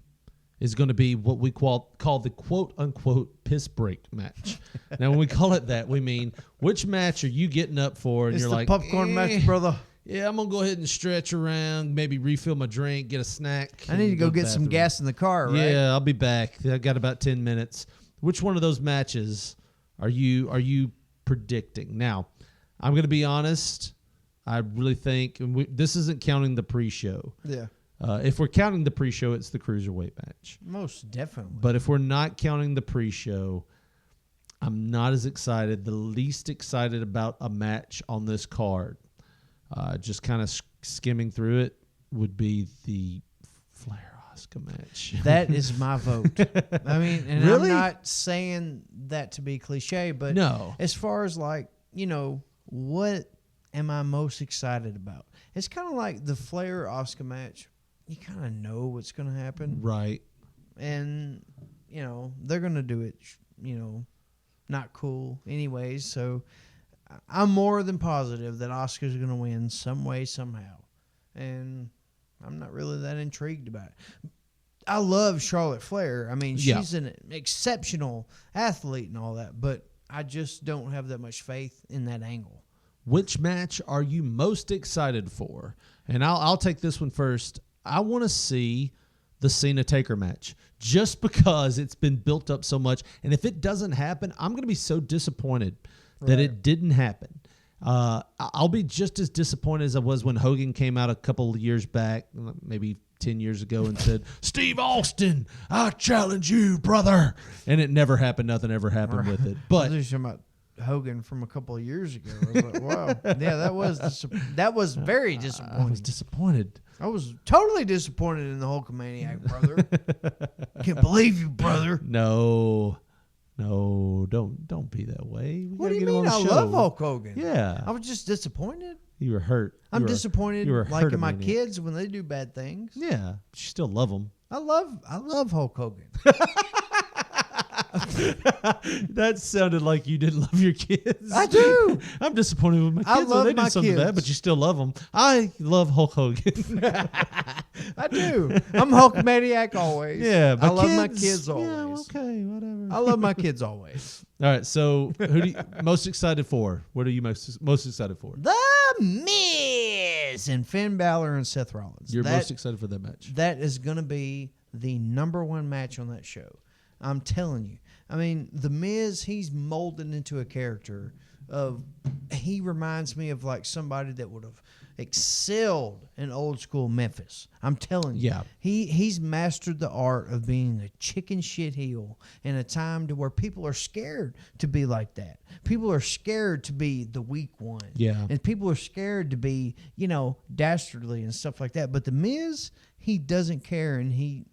[SPEAKER 1] is going to be what we call the quote-unquote piss break match? Now, when we call it that, we mean which match are you getting up for? And
[SPEAKER 2] It's
[SPEAKER 1] you're
[SPEAKER 2] the
[SPEAKER 1] like,
[SPEAKER 2] popcorn match, brother.
[SPEAKER 1] Yeah, I'm going to go ahead and stretch around, maybe refill my drink, get a snack.
[SPEAKER 2] I need to go get some
[SPEAKER 1] bathroom.
[SPEAKER 2] gas in the car, right?
[SPEAKER 1] Yeah, I'll be back. I've got about 10 minutes. Which one of those matches are you predicting? Now, I'm going to be honest. I really think this isn't counting the pre-show.
[SPEAKER 2] Yeah.
[SPEAKER 1] If we're counting the pre-show, it's the Cruiserweight match.
[SPEAKER 2] Most definitely.
[SPEAKER 1] But if we're not counting the pre-show, I'm not as excited. The least excited about a match on this card, just kind of skimming through it, would be the Flair-Asuka match.
[SPEAKER 2] That is my vote. I mean, and
[SPEAKER 1] Really?
[SPEAKER 2] I'm not saying that to be cliche, but
[SPEAKER 1] No.
[SPEAKER 2] as far as like, you know, what am I most excited about? It's kind of like the Flair-Asuka match. You kind of know what's going to happen.
[SPEAKER 1] Right.
[SPEAKER 2] And, you know, they're going to do it, you know, not cool anyways. So I'm more than positive that Asuka's going to win some way, somehow. And I'm not really that intrigued about it. I love Charlotte Flair. I mean, she's an exceptional athlete and all that, but I just don't have that much faith in that angle.
[SPEAKER 1] Which match are you most excited for? And I'll take this one first. I want to see the Cena-Taker match just because it's been built up so much. And if it doesn't happen, I'm going to be so disappointed that it didn't happen. I'll be just as disappointed as I was when Hogan came out a couple of years back, maybe 10 years ago, and said, Steve Austin, I challenge you, brother. And it never happened. Nothing ever happened with it. But
[SPEAKER 2] I was talking about Hogan from a couple of years ago. I was like, wow. Yeah, that was very disappointing.
[SPEAKER 1] I was disappointed.
[SPEAKER 2] I was totally disappointed in the Hulkamaniac, brother. Can't believe you, brother.
[SPEAKER 1] No, don't be that way.
[SPEAKER 2] What do you mean? I love Hulk Hogan.
[SPEAKER 1] Yeah.
[SPEAKER 2] I was just disappointed.
[SPEAKER 1] You were hurt.
[SPEAKER 2] I'm disappointed,
[SPEAKER 1] you were
[SPEAKER 2] like in my
[SPEAKER 1] hurtamaniac.
[SPEAKER 2] kids when they do bad things.
[SPEAKER 1] Yeah, but you still love them.
[SPEAKER 2] I love Hulk Hogan.
[SPEAKER 1] That sounded like you didn't love your kids.
[SPEAKER 2] I do.
[SPEAKER 1] I'm disappointed with my
[SPEAKER 2] I
[SPEAKER 1] kids.
[SPEAKER 2] love
[SPEAKER 1] They did
[SPEAKER 2] my
[SPEAKER 1] something
[SPEAKER 2] kids.
[SPEAKER 1] bad, but you still love them. I love Hulk Hogan.
[SPEAKER 2] I do. I'm Hulkamaniac always.
[SPEAKER 1] Yeah,
[SPEAKER 2] I love my kids always.
[SPEAKER 1] Yeah, okay, whatever.
[SPEAKER 2] I love my kids always.
[SPEAKER 1] All right, so who do you most excited for? What are you most excited for?
[SPEAKER 2] The Miz and Finn Balor and Seth Rollins.
[SPEAKER 1] You're most excited for that match.
[SPEAKER 2] That is going to be the number one match on that show. I'm telling you. I mean, The Miz, he's molded into a character of, he reminds me of like somebody that would have excelled in old school Memphis. I'm telling you.
[SPEAKER 1] Yeah.
[SPEAKER 2] He's mastered the art of being a chicken shit heel in a time to where people are scared to be like that. People are scared to be the weak one.
[SPEAKER 1] Yeah.
[SPEAKER 2] And people are scared to be, you know, dastardly and stuff like that. But The Miz, he doesn't care, and he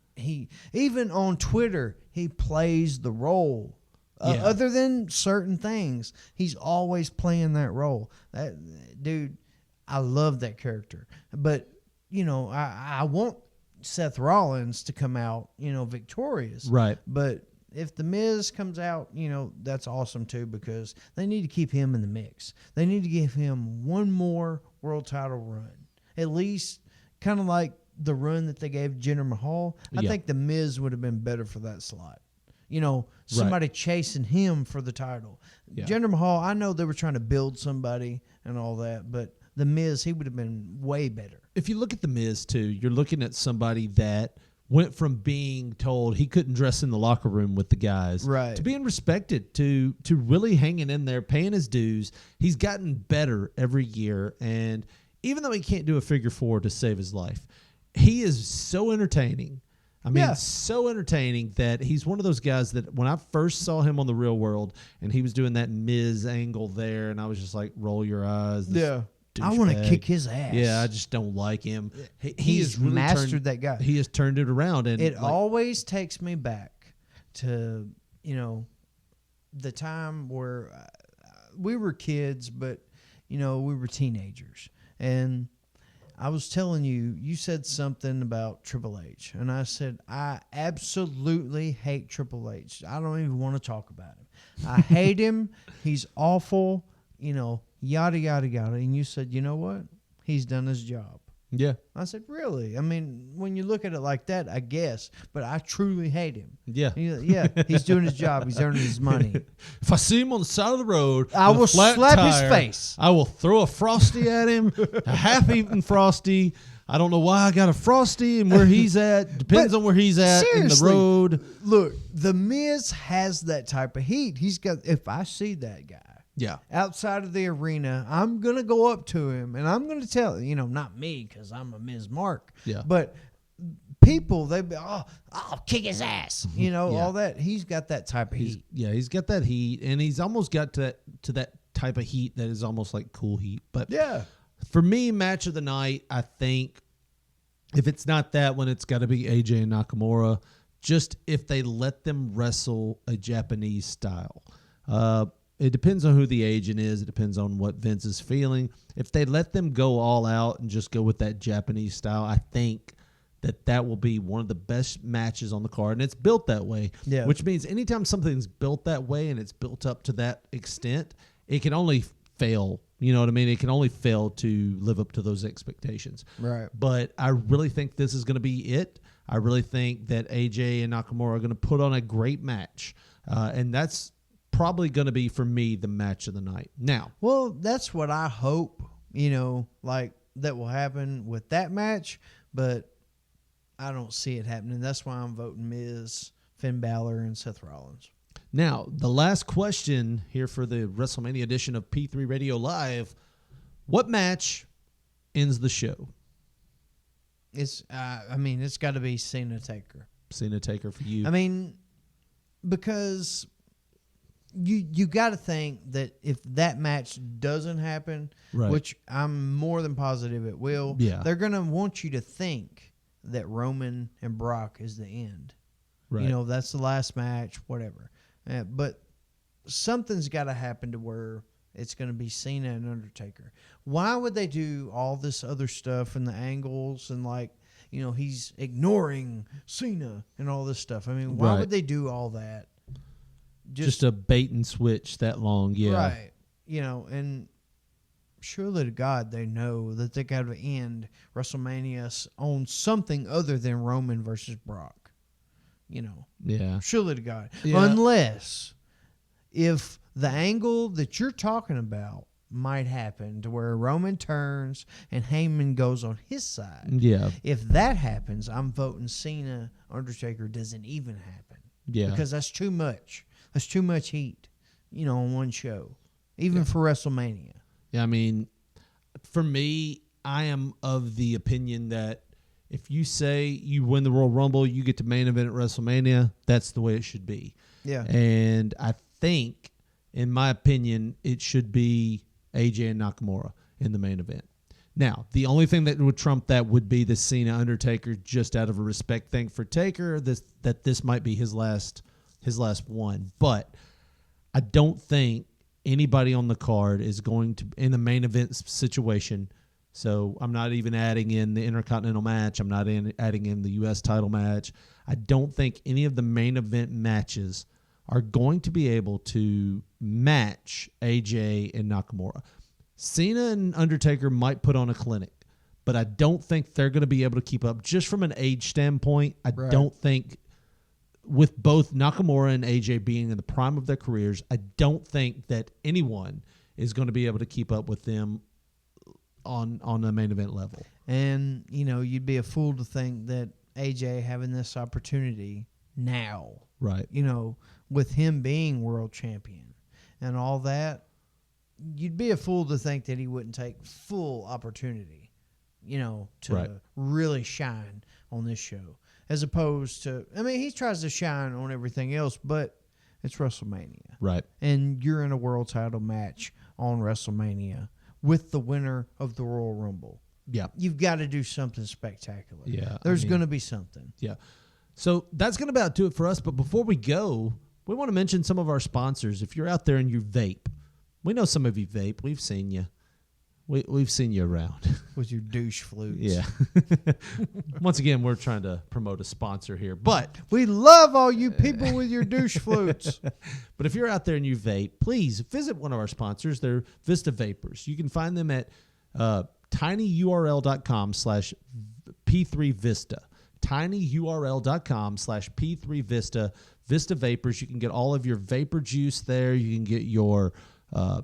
[SPEAKER 2] even on Twitter, he plays the role. Other than certain things, he's always playing that role. That dude, I love that character. But, you know, I want Seth Rollins to come out, you know, victorious.
[SPEAKER 1] Right.
[SPEAKER 2] But if the Miz comes out, that's awesome too, because they need to keep him in the mix. They need to give him one more world title run, at least kind of like the run that they gave Jinder Mahal. I think the Miz would have been better for that slot. Somebody chasing him for the title. Yeah. Jinder Mahal, I know they were trying to build somebody and all that, but the Miz, he would have been way better.
[SPEAKER 1] If you look at the Miz too, you're looking at somebody that went from being told he couldn't dress in the locker room with the guys,
[SPEAKER 2] right,
[SPEAKER 1] to being respected, to really hanging in there, paying his dues. He's gotten better every year, and even though he can't do a figure four to save his life, he is so entertaining. I mean, so entertaining that he's one of those guys that when I first saw him on The Real World and he was doing that Miz angle there, and I was just like, roll your eyes.
[SPEAKER 2] I want to kick his ass.
[SPEAKER 1] Yeah, I just don't like him.
[SPEAKER 2] He's really mastered that guy.
[SPEAKER 1] He has turned it around. And
[SPEAKER 2] it always takes me back to, the time where we were kids, but, we were teenagers. And I was telling you, you said something about Triple H. And I said, I absolutely hate Triple H. I don't even want to talk about him. I hate him. He's awful, yada, yada, yada. And you said, you know what? He's done his job.
[SPEAKER 1] Yeah.
[SPEAKER 2] I said, really? I mean, when you look at it like that, I guess. But I truly hate him.
[SPEAKER 1] Yeah.
[SPEAKER 2] He's doing his job. He's earning his money.
[SPEAKER 1] If I see him on the side of the road,
[SPEAKER 2] I will slap his face.
[SPEAKER 1] I will throw a Frosty at him, a half-eaten Frosty. I don't know why I got a Frosty and where he's at. Depends on where he's at in the road.
[SPEAKER 2] Look, The Miz has that type of heat. He's got, if I see that guy, outside of the arena, I'm going to go up to him and I'm going to tell, not me because I'm a Ms. Mark, but people, they'll be, I'll kick his ass, all that. He's got that type of heat.
[SPEAKER 1] Yeah, he's got that heat, and he's almost got to that type of heat that is almost like cool heat. But for me, match of the night, I think if it's not that one, it's got to be AJ and Nakamura, just if they let them wrestle a Japanese style. It depends on who the agent is. It depends on what Vince is feeling. If they let them go all out and just go with that Japanese style, I think that will be one of the best matches on the card. And it's built that way, which means anytime something's built that way and it's built up to that extent, it can only fail. You know what I mean? It can only fail to live up to those expectations.
[SPEAKER 2] Right.
[SPEAKER 1] But I really think this is going to be it. I really think that AJ and Nakamura are going to put on a great match. And that's probably going to be, for me, the match of the night. Now,
[SPEAKER 2] well, that's what I hope, like that will happen with that match, but I don't see it happening. That's why I'm voting Miz, Finn Balor, and Seth Rollins.
[SPEAKER 1] Now, the last question here for the WrestleMania edition of P3 Radio Live: what match ends the show?
[SPEAKER 2] It's got to be Cena Taker.
[SPEAKER 1] Cena Taker for you.
[SPEAKER 2] I mean, because you got to think that if that match doesn't happen, which I'm more than positive it will, they're going to want you to think that Roman and Brock is the end. Right. That's the last match, whatever. But something's got to happen to where it's going to be Cena and Undertaker. Why would they do all this other stuff and the angles and he's ignoring Cena and all this stuff? I mean, why would they do all that?
[SPEAKER 1] Just a bait and switch that long,
[SPEAKER 2] Right. And surely to God they know that they got to end WrestleMania on something other than Roman versus Brock.
[SPEAKER 1] Yeah.
[SPEAKER 2] Surely to God. Yeah. Unless if the angle that you're talking about might happen to where Roman turns and Heyman goes on his side.
[SPEAKER 1] Yeah.
[SPEAKER 2] If that happens, I'm voting Cena Undertaker doesn't even happen.
[SPEAKER 1] Yeah.
[SPEAKER 2] Because that's too much. That's too much heat, on one show, even for WrestleMania.
[SPEAKER 1] Yeah, I mean, for me, I am of the opinion that if you say you win the Royal Rumble, you get to main event at WrestleMania, that's the way it should be.
[SPEAKER 2] Yeah.
[SPEAKER 1] And I think, in my opinion, it should be AJ and Nakamura in the main event. Now, the only thing that would trump that would be the Cena Undertaker, just out of a respect thing for Taker, that this might be his last one. But I don't think anybody on the card is going to, in the main event situation, So I'm not even adding in the Intercontinental match. I'm not adding in the U.S. title match. I don't think any of the main event matches are going to be able to match AJ and Nakamura. Cena and Undertaker might put on a clinic, but I don't think they're going to be able to keep up. Just from an age standpoint, I don't think, with both Nakamura and AJ being in the prime of their careers, I don't think that anyone is going to be able to keep up with them on the main event level.
[SPEAKER 2] And, you'd be a fool to think that AJ having this opportunity now,
[SPEAKER 1] right?
[SPEAKER 2] With him being world champion and all that, you'd be a fool to think that he wouldn't take full opportunity, to really shine on this show. As opposed to, he tries to shine on everything else, but it's WrestleMania.
[SPEAKER 1] Right.
[SPEAKER 2] And you're in a world title match on WrestleMania with the winner of the Royal Rumble.
[SPEAKER 1] Yeah.
[SPEAKER 2] You've got to do something spectacular.
[SPEAKER 1] Yeah.
[SPEAKER 2] There's going to be something.
[SPEAKER 1] Yeah. So that's going to about do it for us. But before we go, we want to mention some of our sponsors. If you're out there and you vape, we know some of you vape. We've seen you. We've seen you around.
[SPEAKER 2] With your douche flutes.
[SPEAKER 1] Yeah. Once again, we're trying to promote a sponsor here. But
[SPEAKER 2] we love all you people with your douche flutes.
[SPEAKER 1] But if you're out there and you vape, please visit one of our sponsors. They're Vista Vapors. You can find them at tinyurl.com/P3Vista. tinyurl.com/P3Vista. Vista Vapors. You can get all of your vapor juice there. You can get your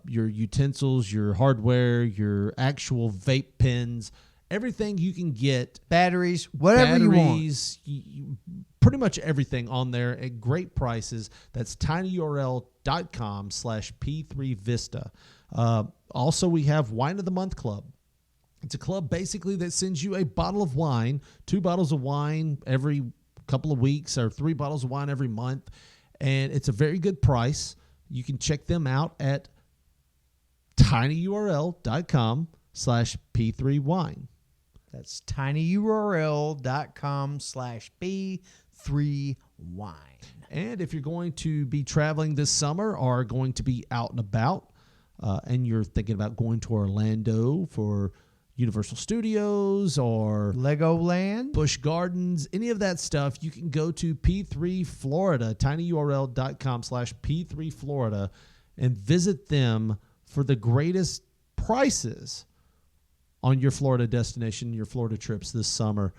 [SPEAKER 1] utensils, your hardware, your actual vape pens, everything you can get.
[SPEAKER 2] Batteries, whatever you want.
[SPEAKER 1] Pretty much everything on there at great prices. That's tinyurl.com/P3Vista. Also, we have Wine of the Month Club. It's a club basically that sends you a bottle of wine, 2 bottles of wine every couple of weeks, or 3 bottles of wine every month. And it's a very good price. You can check them out at tinyurl.com/P3wine.
[SPEAKER 2] That's tinyurl.com/P3wine.
[SPEAKER 1] And if you're going to be traveling this summer or going to be out and about, and you're thinking about going to Orlando for Universal Studios or
[SPEAKER 2] Legoland,
[SPEAKER 1] Busch Gardens, any of that stuff, you can go to P3 Florida, tinyurl.com/P3 Florida, and visit them for the greatest prices on your Florida destination, your Florida trips this summer.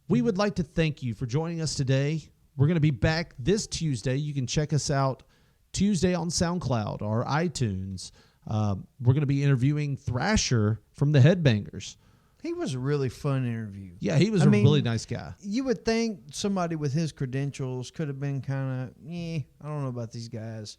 [SPEAKER 1] We would like to thank you for joining us today. We're going to be back this Tuesday. You can check us out Tuesday on SoundCloud or iTunes. We're going to be interviewing Thrasher from the Headbangers.
[SPEAKER 2] He was a really fun interview.
[SPEAKER 1] Yeah, he was a really nice guy.
[SPEAKER 2] You would think somebody with his credentials could have been kind of, I don't know about these guys,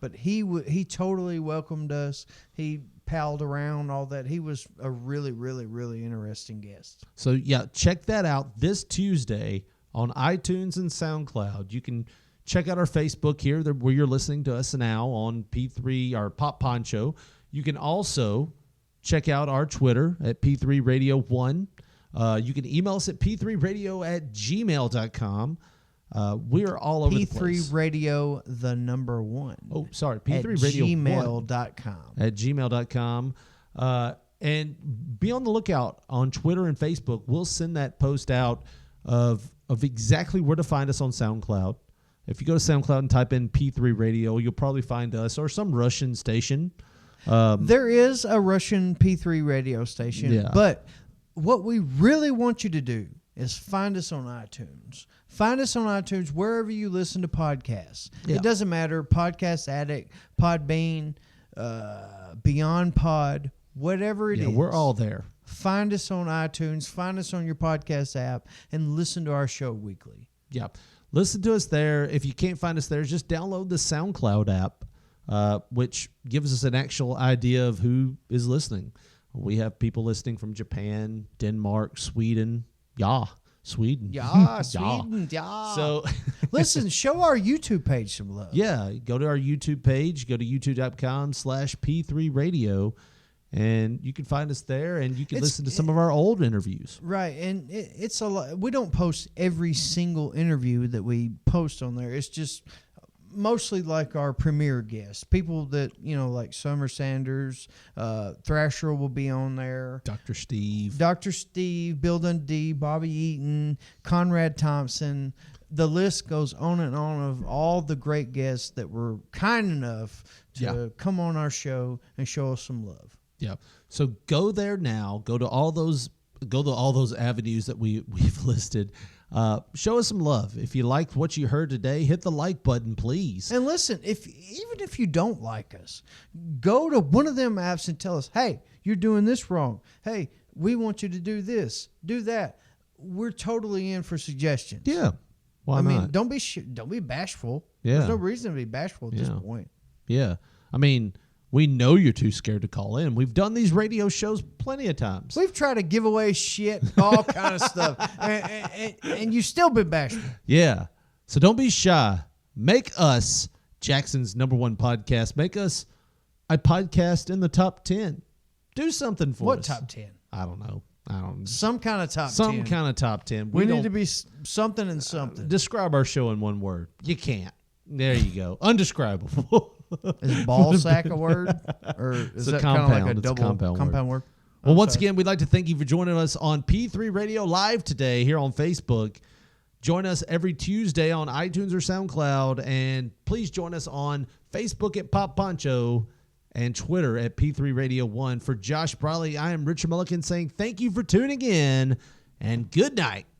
[SPEAKER 2] but he totally welcomed us. He palled around, all that. He was a really, really, really interesting guest.
[SPEAKER 1] So, yeah, check that out this Tuesday on iTunes and SoundCloud. You can check out our Facebook here where you're listening to us now on P3 or Pop Poncho. You can also check out our Twitter at P3 Radio 1. You can email us at p3radio@gmail.com. We are all over the place.
[SPEAKER 2] P3 Radio, the number 1.
[SPEAKER 1] Oh, sorry. P3 Radio
[SPEAKER 2] gmail.com.
[SPEAKER 1] At gmail.com. And be on the lookout on Twitter and Facebook. We'll send that post out of exactly where to find us on SoundCloud. If you go to SoundCloud and type in P3 Radio, you'll probably find us or some Russian station.
[SPEAKER 2] There is a Russian P3 radio station, but what we really want you to do is find us on iTunes. Find us on iTunes wherever you listen to podcasts. Yeah. It doesn't matter, Podcast Addict, Podbean, Beyond Pod, whatever it is.
[SPEAKER 1] We're all there.
[SPEAKER 2] Find us on iTunes, find us on your podcast app, and listen to our show weekly.
[SPEAKER 1] Yeah. Listen to us there. If you can't find us there, just download the SoundCloud app, which gives us an actual idea of who is listening. We have people listening from Japan, Denmark, Sweden. Sweden.
[SPEAKER 2] Sweden.
[SPEAKER 1] So
[SPEAKER 2] listen, show our YouTube page some love.
[SPEAKER 1] Yeah, go to our YouTube page. Go to youtube.com/P3 Radio. And you can find us there, and you can listen to some of our old interviews.
[SPEAKER 2] Right, and it's a lot. We don't post every single interview that we post on there. It's just mostly like our premier guests, people that, like Summer Sanders, Thrasher will be on there.
[SPEAKER 1] Dr. Steve,
[SPEAKER 2] Bill Dundee, Bobby Eaton, Conrad Thompson. The list goes on and on of all the great guests that were kind enough to come on our show and show us some love.
[SPEAKER 1] Yeah. So go there now. Go to all those avenues that we've listed. Show us some love. If you liked what you heard today, hit the like button, please.
[SPEAKER 2] And listen, even if you don't like us, go to one of them apps and tell us, hey, you're doing this wrong. Hey, we want you to do this, do that. We're totally in for suggestions.
[SPEAKER 1] Yeah. Why not?
[SPEAKER 2] Don't be bashful.
[SPEAKER 1] Yeah.
[SPEAKER 2] There's no reason to be bashful at this point.
[SPEAKER 1] Yeah. I mean, we know you're too scared to call in. We've done these radio shows plenty of times.
[SPEAKER 2] We've tried to give away shit, all kind of stuff, and you've still been bashful.
[SPEAKER 1] Yeah. So don't be shy. Make us Jackson's #1 podcast. Make us a podcast in the top 10. Do something for us.
[SPEAKER 2] What top 10?
[SPEAKER 1] I don't know.
[SPEAKER 2] Some kind of top 10.
[SPEAKER 1] Some kind of top 10.
[SPEAKER 2] We need to be something and something.
[SPEAKER 1] Describe our show in one word. You can't. There you go. Undescribable.
[SPEAKER 2] Is ball sack a word? Or is that kind of like a double compound word?
[SPEAKER 1] Well, once again, we'd like to thank you for joining us on P3 Radio Live today here on Facebook. Join us every Tuesday on iTunes or SoundCloud. And please join us on Facebook at Pop Poncho and Twitter at P3 Radio 1. For Josh Briley, I am Richard Mulligan saying thank you for tuning in and good night.